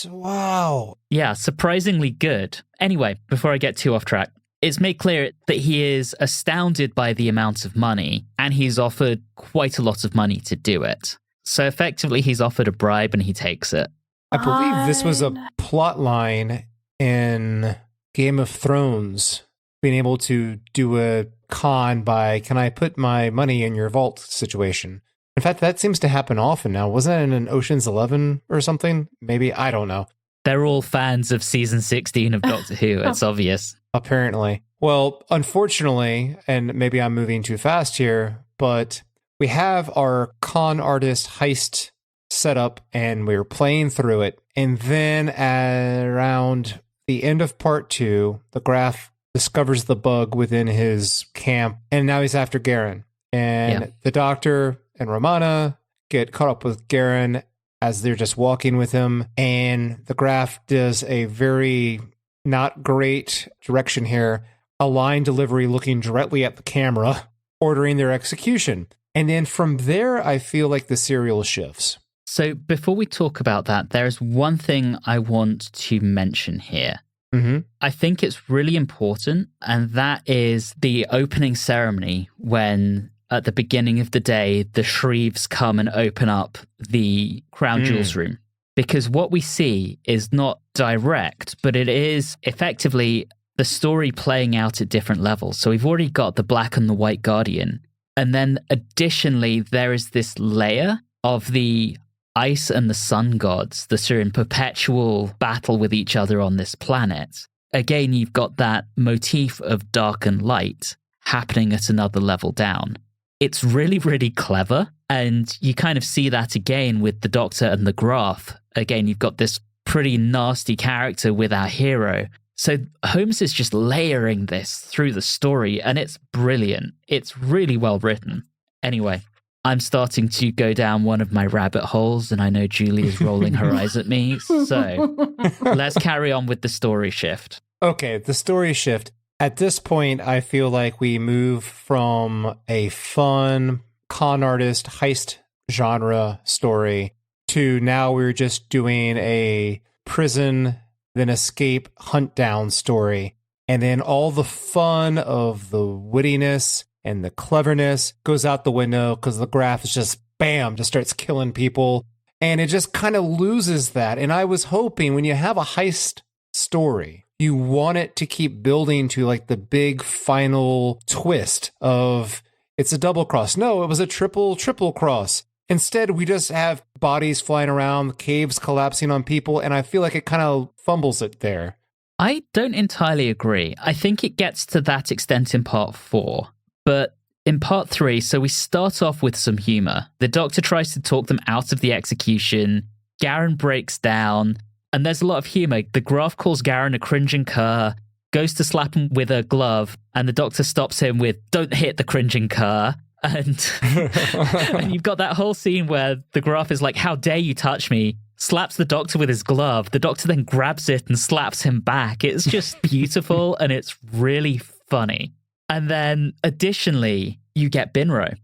wow. Yeah, surprisingly good. Anyway, before I get too off track, it's made clear that he is astounded by the amount of money, and he's offered quite a lot of money to do it. So effectively, he's offered a bribe, and he takes it. I believe this was a plot line in Game of Thrones, being able to do a con by, can I put my money in your vault situation? In fact, that seems to happen often now. Wasn't that in an Ocean's 11 or something? Maybe, I don't know. They're all fans of season 16 of Doctor Who, it's obvious. Apparently. Well, unfortunately, and maybe I'm moving too fast here, but we have our con artist heist set up and we're playing through it. And then around the end of part 2, the Graff discovers the bug within his camp, and now he's after Garron. And the Doctor and Romana get caught up with Garron as they're just walking with him, and the Graff does a very not great direction here, a line delivery looking directly at the camera, ordering their execution. And then from there, I feel like the serial shifts. So before we talk about that, there's one thing I want to mention here. Mm-hmm. I think it's really important, and that is the opening ceremony when, at the beginning of the day, the Shrieves come and open up the Crown Jewels room. Because what we see is not direct, but it is effectively the story playing out at different levels. So we've already got the Black and the White Guardian. And then additionally, there is this layer of the ice and the sun gods that are in perpetual battle with each other on this planet. Again, you've got that motif of dark and light happening at another level down. It's really, really clever. And you kind of see that again with the Doctor and the Graff. Again, you've got this pretty nasty character with our hero. So Holmes is just layering this through the story, and it's brilliant. It's really well written. Anyway, I'm starting to go down one of my rabbit holes, and I know Julie is rolling her eyes at me. So let's carry on with the story shift. Okay, the story shift. At this point, I feel like we move from a fun con artist heist genre story to now we're just doing a prison, then escape, hunt down story. And then all the fun of the wittiness and the cleverness goes out the window because the Graff is just, bam, just starts killing people. And it just kind of loses that. And I was hoping when you have a heist story, you want it to keep building to like the big final twist of it's a double cross. No, it was a triple cross. Instead, we just have bodies flying around, caves collapsing on people, and I feel like it kind of fumbles it there. I don't entirely agree. I think it gets to that extent in part 4. But in part 3, so we start off with some humor. The Doctor tries to talk them out of the execution. Garron breaks down, and there's a lot of humor. The Graff calls Garron a cringing cur, goes to slap him with a glove, and the Doctor stops him with, "Don't hit the cringing cur." And, and you've got that whole scene where the Graff is like, "How dare you touch me?" Slaps the Doctor with his glove. The Doctor then grabs it and slaps him back. It's just beautiful, and it's really funny. And then, additionally, you get Binro.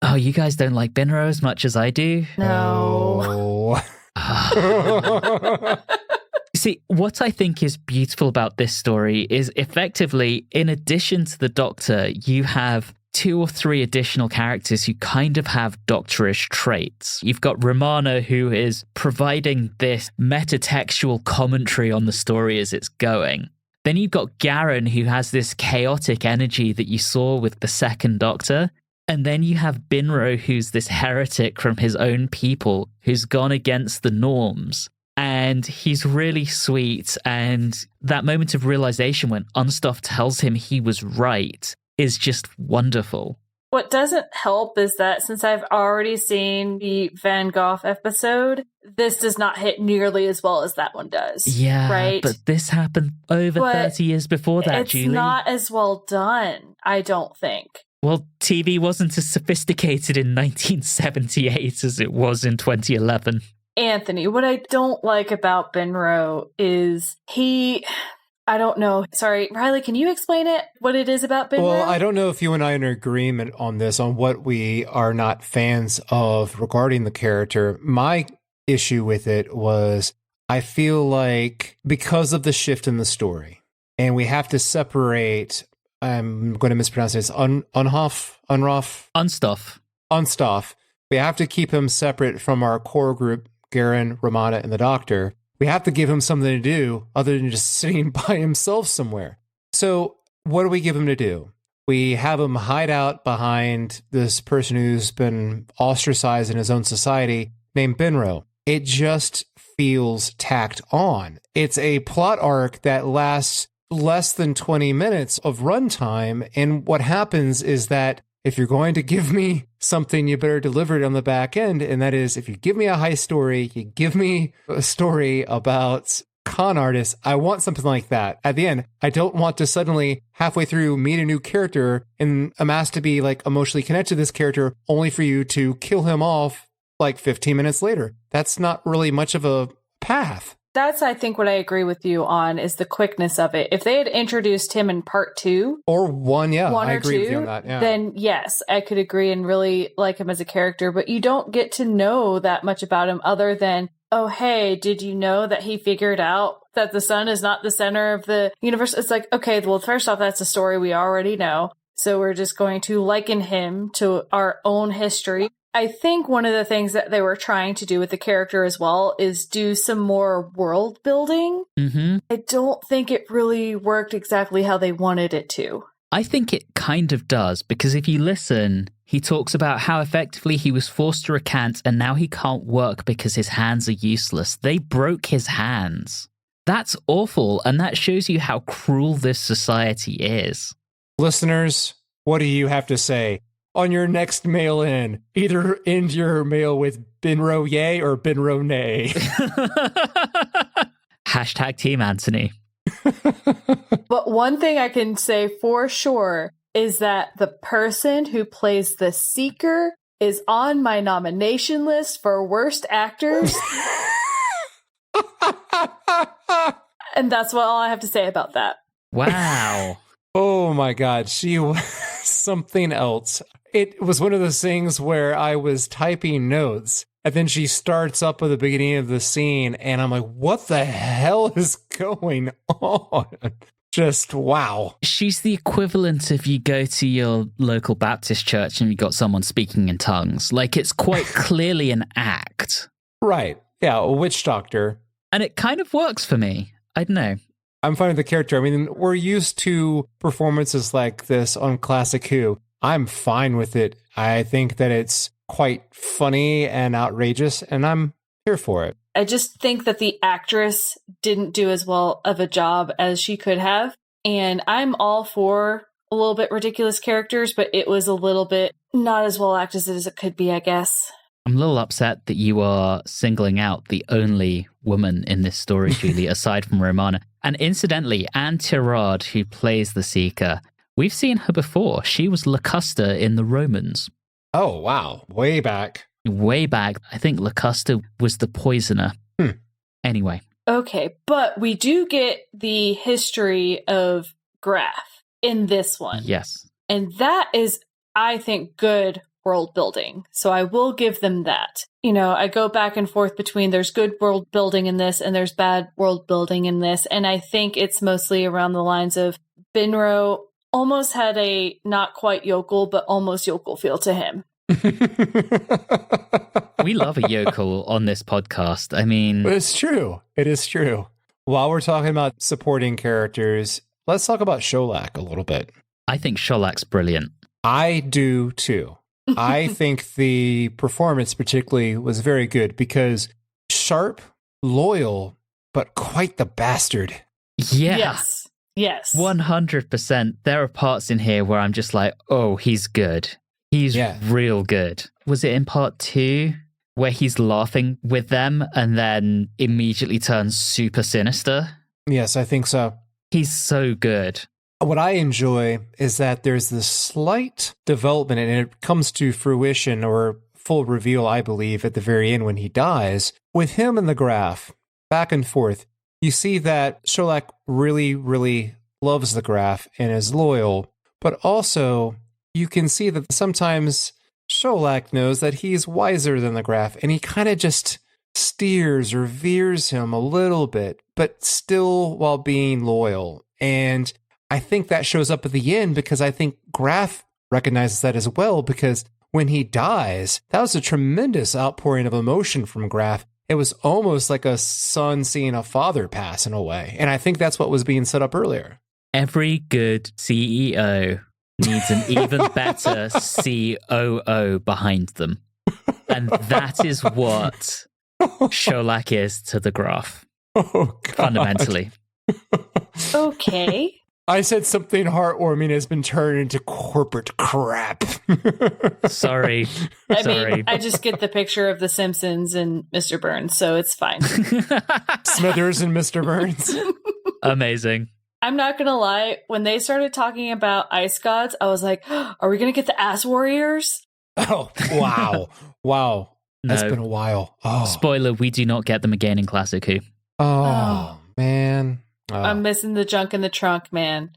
Oh, you guys don't like Binro as much as I do? No. See, what I think is beautiful about this story is effectively, in addition to the Doctor, you have 2 or 3 additional characters who kind of have Doctorish traits. You've got Romana, who is providing this metatextual commentary on the story as it's going. Then you've got Garron, who has this chaotic energy that you saw with the second Doctor. And then you have Binro, who's this heretic from his own people, who's gone against the norms. And he's really sweet. And that moment of realization when Unstuff tells him he was right is just wonderful. What doesn't help is that since I've already seen the Van Gogh episode, this does not hit nearly as well as that one does. Yeah, right? But this happened over 30 years before that, Julie. It's not as well done, I don't think. Well, TV wasn't as sophisticated in 1978 as it was in 2011. Anthony, what I don't like about Binro is I don't know. Sorry, Riley, can you explain it? What it is about Binro? Well, I don't know if you and I are in agreement on this, on what we are not fans of regarding the character. My issue with it was I feel like because of the shift in the story, and we have to separate, I'm going to mispronounce this, Unstuff. We have to keep him separate from our core group, Garron, Romana, and the Doctor. We have to give him something to do other than just sitting by himself somewhere. So what do we give him to do? We have him hide out behind this person who's been ostracized in his own society named Binro. It just feels tacked on. It's a plot arc that lasts less than 20 minutes of runtime. And what happens is that if you're going to give me something, you better deliver it on the back end. And that is, if you give me a high story, you give me a story about con artists, I want something like that. At the end, I don't want to suddenly halfway through meet a new character and I'm asked to be like emotionally connected to this character only for you to kill him off like 15 minutes later. That's not really much of a path. That's, I think, what I agree with you on is the quickness of it. If they had introduced him in part 2 or one, I agree with you on that. Yeah. Then yes, I could agree and really like him as a character, but you don't get to know that much about him other than, oh, hey, did you know that he figured out that the sun is not the center of the universe? It's like, okay, well, first off, that's a story we already know. So we're just going to liken him to our own history. I think one of the things that they were trying to do with the character as well is do some more world building. Mm-hmm. I don't think it really worked exactly how they wanted it to. I think it kind of does, because if you listen, he talks about how effectively he was forced to recant and now he can't work because his hands are useless. They broke his hands. That's awful, and that shows you how cruel this society is. Listeners, what do you have to say? On your next mail in, either end your mail with Binro yay or Binro nay. Hashtag Team Anthony. But one thing I can say for sure is that the person who plays the Seeker is on my nomination list for worst actors. And that's all I have to say about that. Wow. Oh my God, she was something else. It was one of those things where I was typing notes and then she starts up at the beginning of the scene and I'm like, what the hell is going on? Just wow. She's the equivalent if you go to your local Baptist church and you got someone speaking in tongues. Like, it's quite clearly an act. Right. Yeah, a witch doctor. And it kind of works for me. I don't know. I'm fine with the character. I mean, we're used to performances like this on Classic Who. I'm fine with it. I think that it's quite funny and outrageous, and I'm here for it. I just think that the actress didn't do as well of a job as she could have. And I'm all for a little bit ridiculous characters, but it was a little bit not as well acted as it could be, I guess. I'm a little upset that you are singling out the only woman in this story, Julie, aside from Romana. And incidentally, Anne Tirade, who plays the Seeker, we've seen her before. She was Locusta in The Romans. Oh, wow. Way back. Way back. I think Locusta was the poisoner. Anyway. Okay, but we do get the history of Graff in this one. Yes. And that is, I think, good world building. So I will give them that. You know, I go back and forth between there's good world building in this and there's bad world building in this. And I think it's mostly around the lines of Binro almost had a not quite yokel, but almost yokel feel to him. We love a yokel on this podcast. I mean, but it's true. It is true. While we're talking about supporting characters, let's talk about Shollack a little bit. I think Shollack's brilliant. I do too. I think the performance particularly was very good because sharp, loyal, but quite the bastard. Yeah. Yes. 100%. There are parts in here where I'm just like, oh, he's good. He's real good. Was it in part 2 where he's laughing with them and then immediately turns super sinister? Yes, I think so. He's so good. What I enjoy is that there's this slight development, and it comes to fruition or full reveal, I believe, at the very end when he dies. With him and the Graff, back and forth, you see that Shollack really, really loves the Graff and is loyal, but also you can see that sometimes Shollack knows that he's wiser than the Graff, and he kind of just steers or veers him a little bit, but still while being loyal. And I think that shows up at the end because I think Graff recognizes that as well, because when he dies, that was a tremendous outpouring of emotion from Graff. It was almost like a son seeing a father pass in a way. And I think that's what was being set up earlier. Every good CEO needs an even better COO behind them. And that is what Shollack is to the Graff. Oh, God. Fundamentally. Okay. I said something heartwarming has been turned into corporate crap. Sorry. I mean, I just get the picture of The Simpsons and Mr. Burns, so it's fine. Smithers and Mr. Burns. Amazing. I'm not going to lie. When they started talking about ice gods, I was like, are we going to get the Ass Warriors? Oh, wow. Wow. That's No. been a while. Oh, Spoiler, we do not get them again in Classic Who. oh man. Oh. I'm missing the junk in the trunk, man.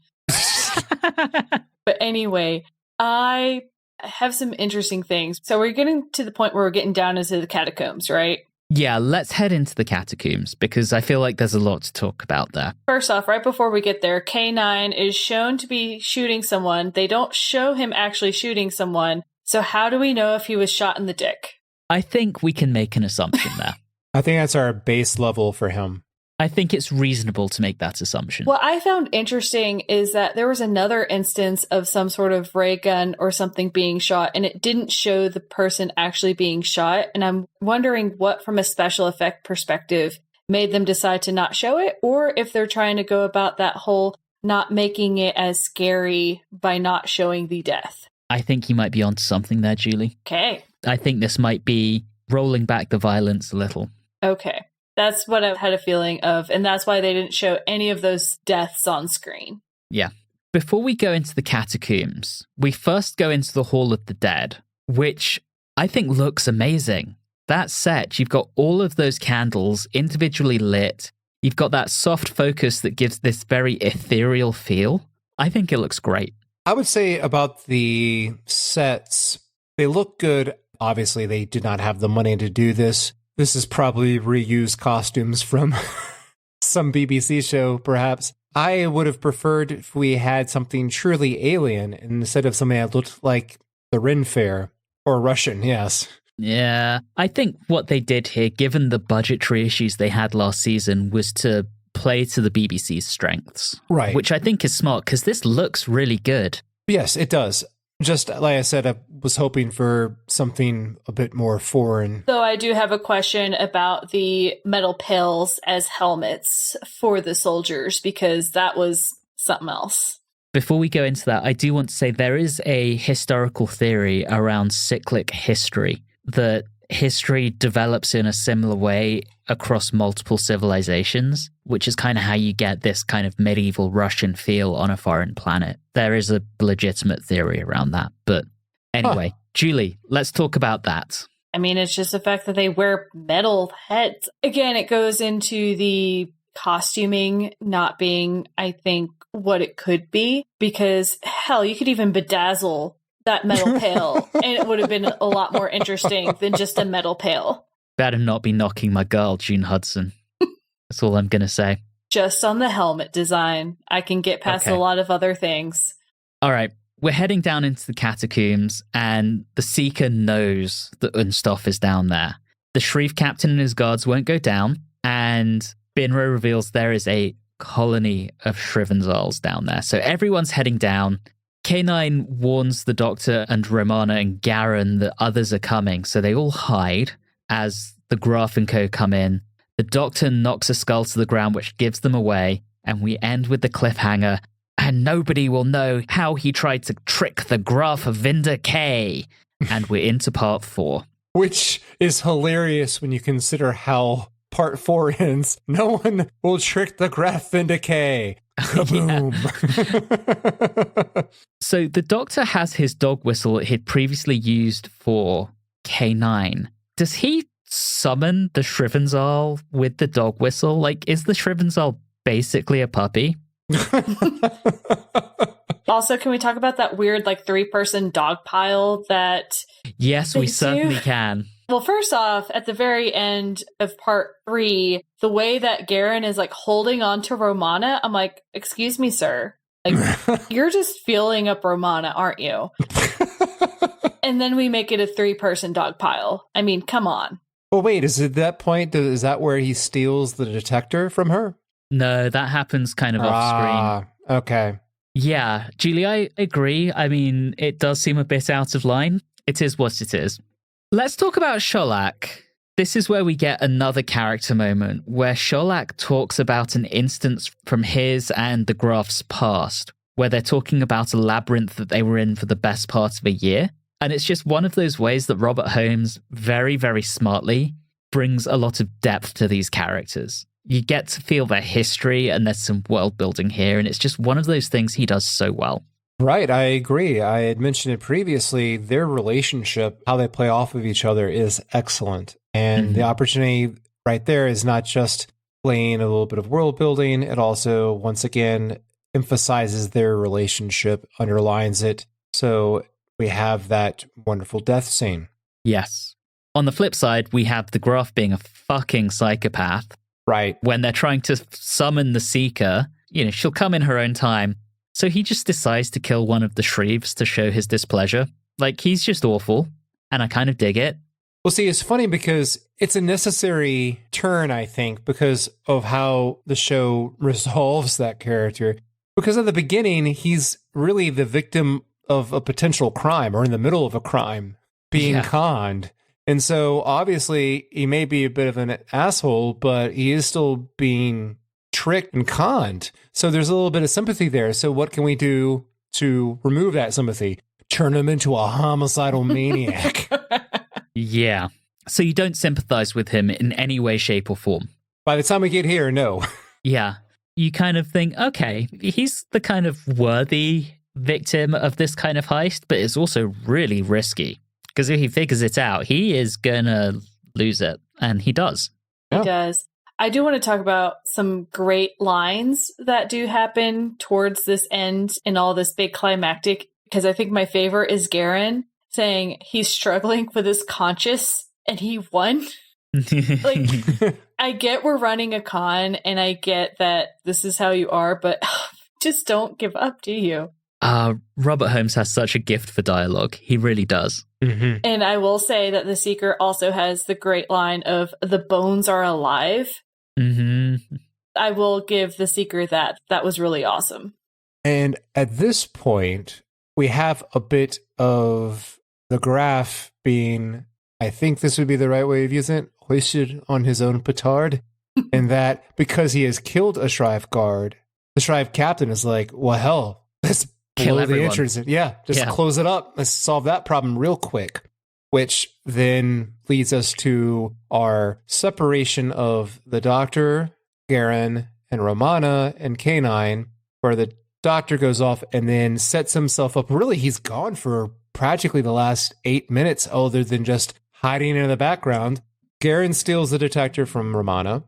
But anyway, I have some interesting things. So we're getting to the point where we're getting down into the catacombs, right? Yeah, let's head into the catacombs because I feel like there's a lot to talk about there. First off, right before we get there, K9 is shown to be shooting someone. They don't show him actually shooting someone. So how do we know if he was shot in the dick? I think we can make an assumption there. I think that's our base level for him. I think it's reasonable to make that assumption. What I found interesting is that there was another instance of some sort of ray gun or something being shot, and it didn't show the person actually being shot. And I'm wondering what, from a special effect perspective, made them decide to not show it, or if they're trying to go about that whole not making it as scary by not showing the death. I think you might be onto something there, Julie. Okay. I think this might be rolling back the violence a little. Okay. That's what I had a feeling of, and that's why they didn't show any of those deaths on screen. Yeah. Before we go into the catacombs, we first go into the Hall of the Dead, which I think looks amazing. That set, you've got all of those candles individually lit. You've got that soft focus that gives this very ethereal feel. I think it looks great. I would say about the sets, they look good. Obviously, they did not have the money to do this. This is probably reused costumes from some BBC show, perhaps. I would have preferred if we had something truly alien instead of something that looked like the Ren Fair or Russian, yes. Yeah, I think what they did here, given the budgetary issues they had last season, was to play to the BBC's strengths. Right. Which I think is smart, because this looks really good. Yes, it does. Just like I said, I was hoping for something a bit more foreign. Though I do have a question about the metal pails as helmets for the soldiers, because that was something else. Before we go into that, I do want to say there is a historical theory around cyclic history, that history develops in a similar way across multiple civilizations, which is kind of how you get this kind of medieval Russian feel on a foreign planet. There is a legitimate theory around that. But anyway, Julie, let's talk about that. I mean, it's just the fact that they wear metal heads. Again, it goes into the costuming not being, I think, what it could be, because hell, you could even bedazzle that metal pail and it would have been a lot more interesting than just a metal pail. Better not be knocking my girl, June Hudson. That's all I'm going to say. Just on the helmet design. I can get past a lot of other things. All right. We're heading down into the catacombs, and the Seeker knows that Unstoff is down there. The Shrieve captain and his guards won't go down, and Binro reveals there is a colony of Shrivenzales down there. So everyone's heading down. K9 warns the Doctor and Romana and Garron that others are coming, so they all hide as the Graff and Co. come in. The Doctor knocks a skull to the ground, which gives them away, and we end with the cliffhanger. And nobody will know how he tried to trick the Graff of Vinder K. And we're into part 4. Which is hilarious when you consider how part 4 ends. No one will trick the Graff Vinder K. Kaboom. So the Doctor has his dog whistle he'd previously used for K9. Does he summon the Shrivenzale with the dog whistle? Like, is the Shrivenzale basically a puppy? Also, can we talk about that weird, like, 3-person dog pile that... Yes, we certainly can. Well, first off, at the very end of part 3, the way that Garron is, like, holding on to Romana, I'm like, excuse me, sir. Like, you're just feeling up Romana, aren't you? And then we make it a 3-person dog pile. I mean, come on. Well, wait, is it that point? Is that where he steals the detector from her? No, that happens kind of off screen. Okay. Yeah, Julie, I agree. I mean, it does seem a bit out of line. It is what it is. Let's talk about Shollack. This is where we get another character moment where Shollack talks about an instance from his and the Graff's past, where they're talking about a labyrinth that they were in for the best part of a year. And it's just one of those ways that Robert Holmes very, very smartly brings a lot of depth to these characters. You get to feel their history, and there's some world building here, and it's just one of those things he does so well. Right, I agree. I had mentioned it previously. Their relationship, how they play off of each other, is excellent. And the opportunity right there is not just playing a little bit of world building. It also, once again, emphasizes their relationship, underlines it. So we have that wonderful death scene. Yes. On the flip side, we have the Graff being a fucking psychopath. Right. When they're trying to summon the Seeker, you know, she'll come in her own time. So he just decides to kill one of the Shreves to show his displeasure. Like, he's just awful, and I kind of dig it. Well, see, it's funny because it's a necessary turn, I think, because of how the show resolves that character. Because at the beginning, he's really the victim of a potential crime, or in the middle of a crime, being conned. And so, obviously, he may be a bit of an asshole, but he is still being tricked and conned. So there's a little bit of sympathy there. So what can we do to remove that sympathy? Turn him into a homicidal maniac. Yeah. So you don't sympathize with him in any way, shape, or form. By the time we get here, no. Yeah. You kind of think, okay, he's the kind of worthy victim of this kind of heist, but it's also really risky. Because if he figures it out, he is going to lose it. And he does. He does. I do want to talk about some great lines that do happen towards this end and all this big climactic, because I think my favorite is Garron saying he's struggling with his conscience and he won. Like, I get we're running a con and I get that this is how you are, but just don't give up, do you? Robert Holmes has such a gift for dialogue. He really does. Mm-hmm. And I will say that the Seeker also has the great line of the bones are alive. Mm-hmm. I will give the Seeker that. That was really awesome. And at this point, we have a bit of the Graff being, I think this would be the right way of using it, hoisted on his own petard. And that because he has killed a Shrive guard, the Shrive captain is like, well, hell, let's blow the entrance. Yeah, just close it up. Let's solve that problem real quick. Which then leads us to our separation of the Doctor, Garron, and Romana and K9, where the Doctor goes off and then sets himself up. Really, he's gone for practically the last 8 minutes, other than just hiding in the background. Garron steals the detector from Romana.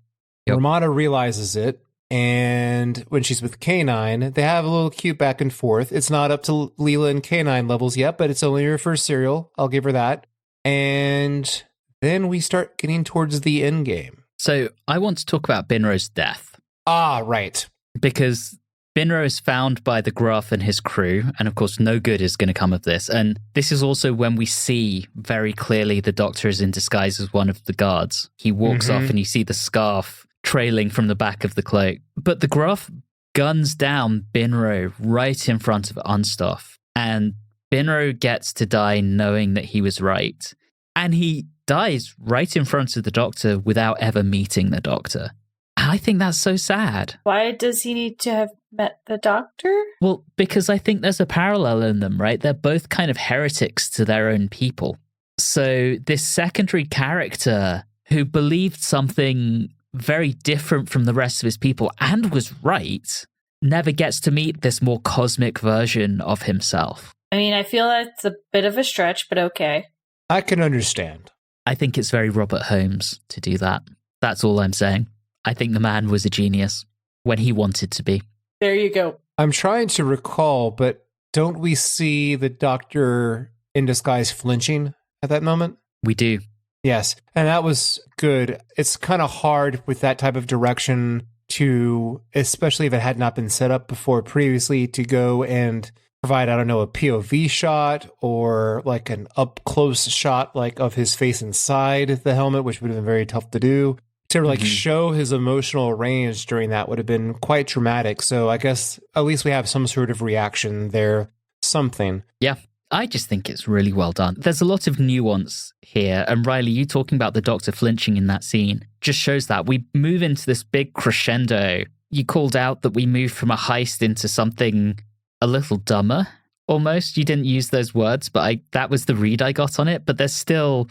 Yep. Romana realizes it. And when she's with K9, they have a little cute back and forth. It's not up to Leela and K9 levels yet, but it's only her first serial. I'll give her that. And then we start getting towards the end game. So I want to talk about Binro's death. Ah, right. Because Binro is found by the Graff and his crew, and of course no good is going to come of this. And this is also when we see very clearly the Doctor is in disguise as one of the guards. He walks off and you see the scarf trailing from the back of the cloak. But the Graff guns down Binro right in front of Unstoff. And Binro gets to die knowing that he was right. And he dies right in front of the Doctor without ever meeting the Doctor. I think that's so sad. Why does he need to have met the Doctor? Well, because I think there's a parallel in them, right? They're both kind of heretics to their own people. So this secondary character who believed something very different from the rest of his people and was right never gets to meet this more cosmic version of himself. I mean, I feel that's a bit of a stretch, but okay. I can understand. I think it's very Robert Holmes to do that. That's all I'm saying. I think the man was a genius when he wanted to be. There you go. I'm trying to recall, but don't we see the Doctor in disguise flinching at that moment? We do. Yes, and that was good. It's kind of hard with that type of direction to, especially if it had not been set up before previously, to go and provide, I don't know, a POV shot or like an up-close shot like of his face inside the helmet, which would have been very tough to do. To like show his emotional range during that would have been quite dramatic. So I guess at least we have some sort of reaction there, something. Yeah, I just think it's really well done. There's a lot of nuance here. And Riley, you talking about the Doctor flinching in that scene just shows that. We move into this big crescendo. You called out that we move from a heist into something a little dumber, almost. You didn't use those words, but that was the read I got on it. But there's still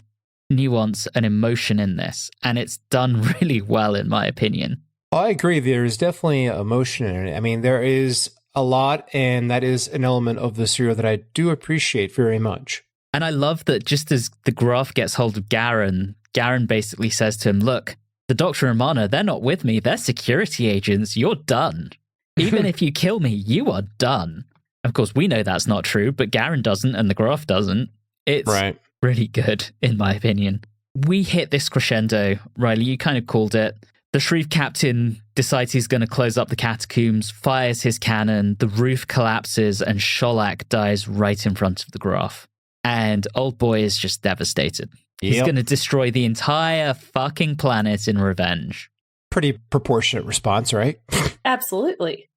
nuance and emotion in this, and it's done really well, in my opinion. I agree. There's definitely emotion in it. I mean, there is a lot, and that is an element of the serial that I do appreciate very much. And I love that just as the Graff gets hold of Garron, Garron basically says to him, look, the Doctor and Mana, they're not with me. They're security agents. You're done. Even if you kill me, you are done. Of course, we know that's not true, but Garron doesn't and the Graff doesn't. It's right. Really good, in my opinion. We hit this crescendo. Riley, you kind of called it. The Shriv captain decides he's going to close up the catacombs, fires his cannon, the roof collapses, and Shollack dies right in front of the Graff. And old boy is just devastated. He's going to destroy the entire fucking planet in revenge. Pretty proportionate response, right? Absolutely.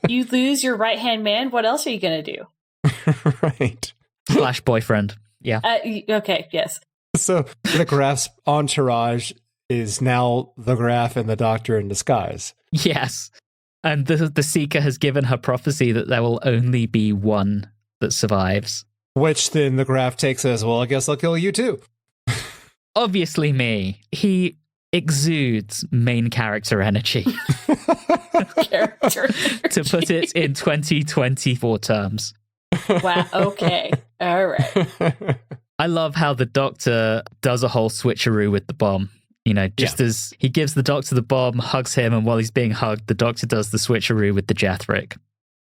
You lose your right-hand man, what else are you going to do? Right. Slash boyfriend. Yeah. Okay, yes. So the Graff's entourage is now the Graff and the Doctor in disguise. Yes. And the Seeker has given her prophecy that there will only be one that survives. Which then the Graff takes as, well, I guess I'll kill you too. Obviously me. He exudes main character energy. To put it in 2024 terms. Wow, okay. All right. I love how the Doctor does a whole switcheroo with the bomb. You know, just as he gives the Doctor the bomb, hugs him, and while he's being hugged, the Doctor does the switcheroo with the Jethric.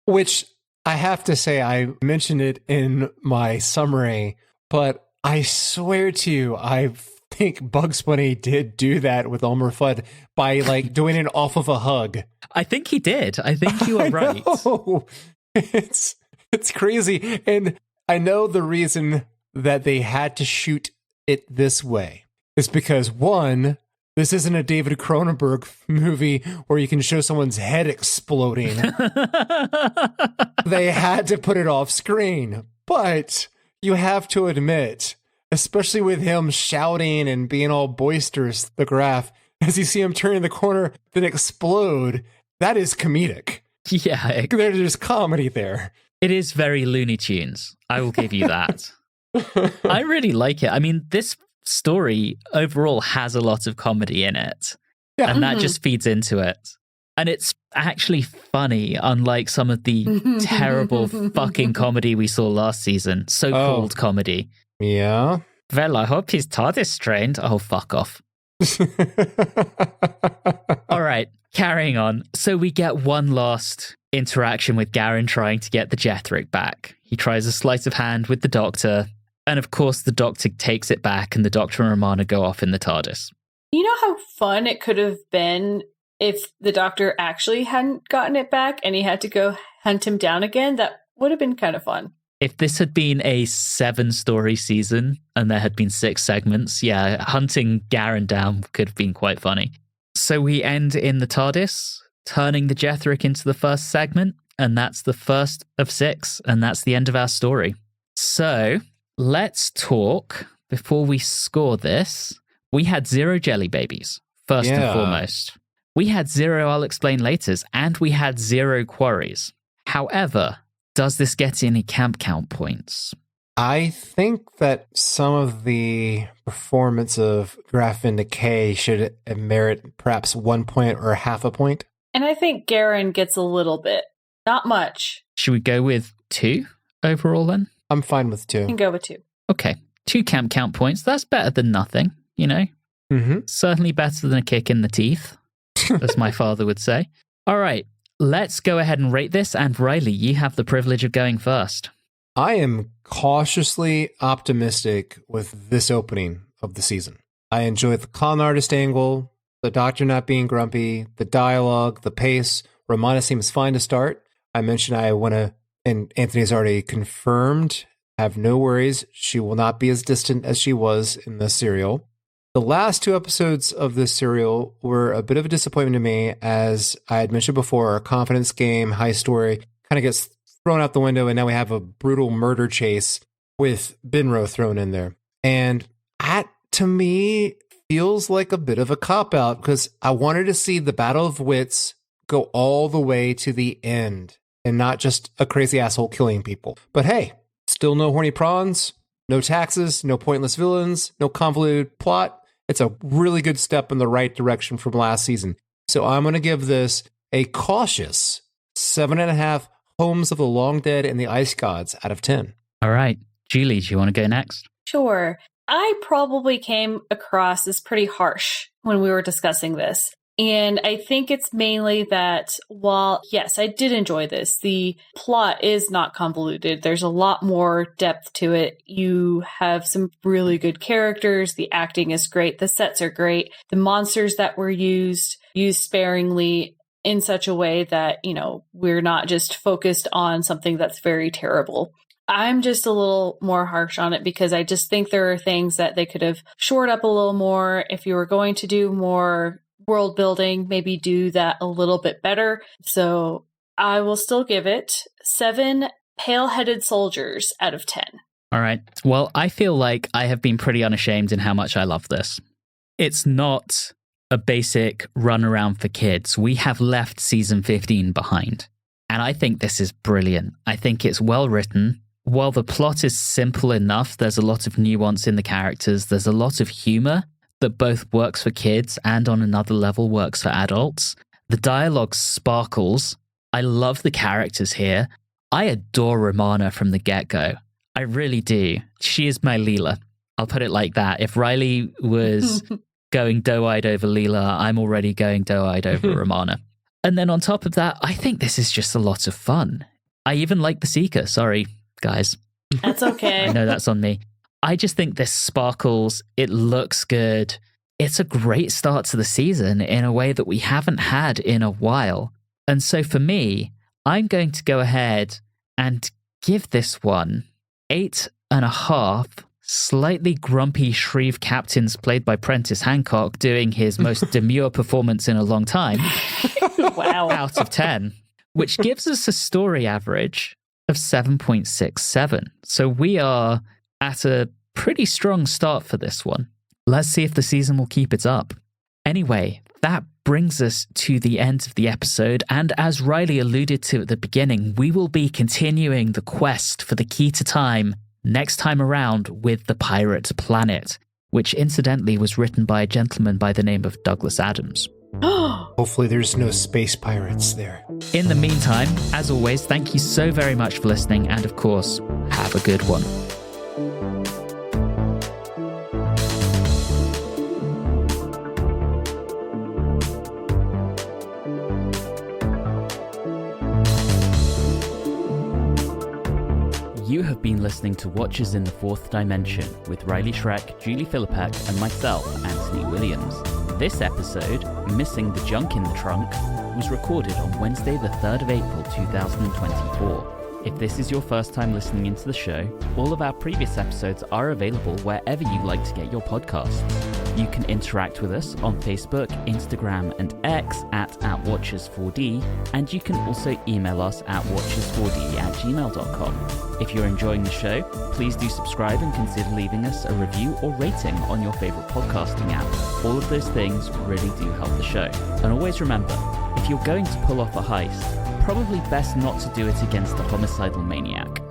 Which, I have to say, I mentioned it in my summary, but I swear to you, I think Bugs Bunny did do that with Elmer Fudd by, like, doing it off of a hug. I think he did. I think you are right. It's crazy. And I know the reason that they had to shoot it this way is because, one, this isn't a David Cronenberg movie where you can show someone's head exploding. They had to put it off screen. But you have to admit, especially with him shouting and being all boisterous, the Graff, as you see him turning the corner, then explode, that is comedic. Yeah. There's comedy there. It is very Looney Tunes. I will give you that. I really like it. I mean, this story overall has a lot of comedy in it. Yeah. And that just feeds into it. And it's actually funny, unlike some of the terrible fucking comedy we saw last season. So-called comedy. Yeah. Well, I hope his TARDIS strained. Oh, fuck off. All right, carrying on. So we get one last interaction with Garron trying to get the Jethric back. He tries a sleight of hand with the Doctor. And of course, the Doctor takes it back and the Doctor and Romana go off in the TARDIS. You know how fun it could have been if the Doctor actually hadn't gotten it back and he had to go hunt him down again? That would have been kind of fun. If this had been a 7-story season and there had been 6 segments, yeah, hunting Garron down could have been quite funny. So we end in the TARDIS, turning the Jethric into the first segment, and that's the first of 6, and that's the end of our story. So let's talk before we score this, we had 0 jelly babies, first and foremost. We had 0 I'll explain laters, and we had 0 quarries. However, does this get any camp count points? I think that some of the performance of Graff and Decay should merit perhaps 1 point or half a point. And I think Garron gets a little bit. Not much. Should we go with 2 overall then? I'm fine with 2. You can go with 2. Okay, 2 camp count points. That's better than nothing, you know? Mm-hmm. Certainly better than a kick in the teeth, as my father would say. All right, let's go ahead and rate this. And Riley, you have the privilege of going first. I am cautiously optimistic with this opening of the season. I enjoyed the con artist angle, the doctor not being grumpy, the dialogue, the pace. Romana seems fine to start. I mentioned I want to, and Anthony's already confirmed, have no worries. She will not be as distant as she was in the serial. The last 2 episodes of this serial were a bit of a disappointment to me. As I had mentioned before, our confidence game, high story, kind of gets thrown out the window, and now we have a brutal murder chase with Binro thrown in there. And that, to me, feels like a bit of a cop-out, because I wanted to see the Battle of Wits go all the way to the end, and not just a crazy asshole killing people. But hey, still no horny prawns, no taxes, no pointless villains, no convoluted plot. It's a really good step in the right direction from last season. So I'm going to give this a cautious 7.5 Homes of the Long Dead and the Ice Gods out of 10. All right. Julie, do you want to go next? Sure. I probably came across as pretty harsh when we were discussing this. And I think it's mainly that while, yes, I did enjoy this, the plot is not convoluted. There's a lot more depth to it. You have some really good characters. The acting is great. The sets are great. The monsters that were used sparingly in such a way that, you know, we're not just focused on something that's very terrible. I'm just a little more harsh on it because I just think there are things that they could have shored up a little more. If you were going to do more world building, maybe do that a little bit better. So I will still give it 7 pale-headed soldiers out of 10. All right. Well, I feel like I have been pretty unashamed in how much I love this. It's not a basic run around for kids. We have left season 15 behind. And I think this is brilliant. I think it's well written. While the plot is simple enough, there's a lot of nuance in the characters. There's a lot of humor that both works for kids and on another level works for adults. The dialogue sparkles. I love the characters here. I adore Romana from the get-go. I really do. She is my Leela. I'll put it like that. If Riley was going doe-eyed over Leela, I'm already going doe-eyed over Romana. And then on top of that, I think this is just a lot of fun. I even like the Seeker. Sorry, guys. That's okay. I know that's on me. I just think this sparkles. It looks good. It's a great start to the season in a way that we haven't had in a while. And so for me, I'm going to go ahead and give this one 8.5 slightly grumpy Shreve captains played by Prentice Hancock doing his most demure performance in a long time. Wow. Out of 10, which gives us a story average of 7.67. So we are at a pretty strong start for this one. Let's see if the season will keep it up. Anyway, that brings us to the end of the episode, and as Riley alluded to at the beginning, we will be continuing the quest for the key to time next time around with The Pirate Planet, which incidentally was written by a gentleman by the name of Douglas Adams. Hopefully there's no space pirates there. In the meantime, as always, thank you so very much for listening, and of course, have a good one. You have been listening to Watchers in the Fourth Dimension with Riley Schreck, Julie Philippek, and myself, Anthony Williams. This episode, Missing the Junk in the Trunk, was recorded on Wednesday the 3rd of April 2024. If this is your first time listening into the show, all of our previous episodes are available wherever you like to get your podcasts. You can interact with us on Facebook, Instagram, and X at @Watchers4D, and you can also email us at watchers4d@gmail.com. If you're enjoying the show, please do subscribe and consider leaving us a review or rating on your favourite podcasting app. All of those things really do help the show. And always remember, if you're going to pull off a heist, probably best not to do it against a homicidal maniac.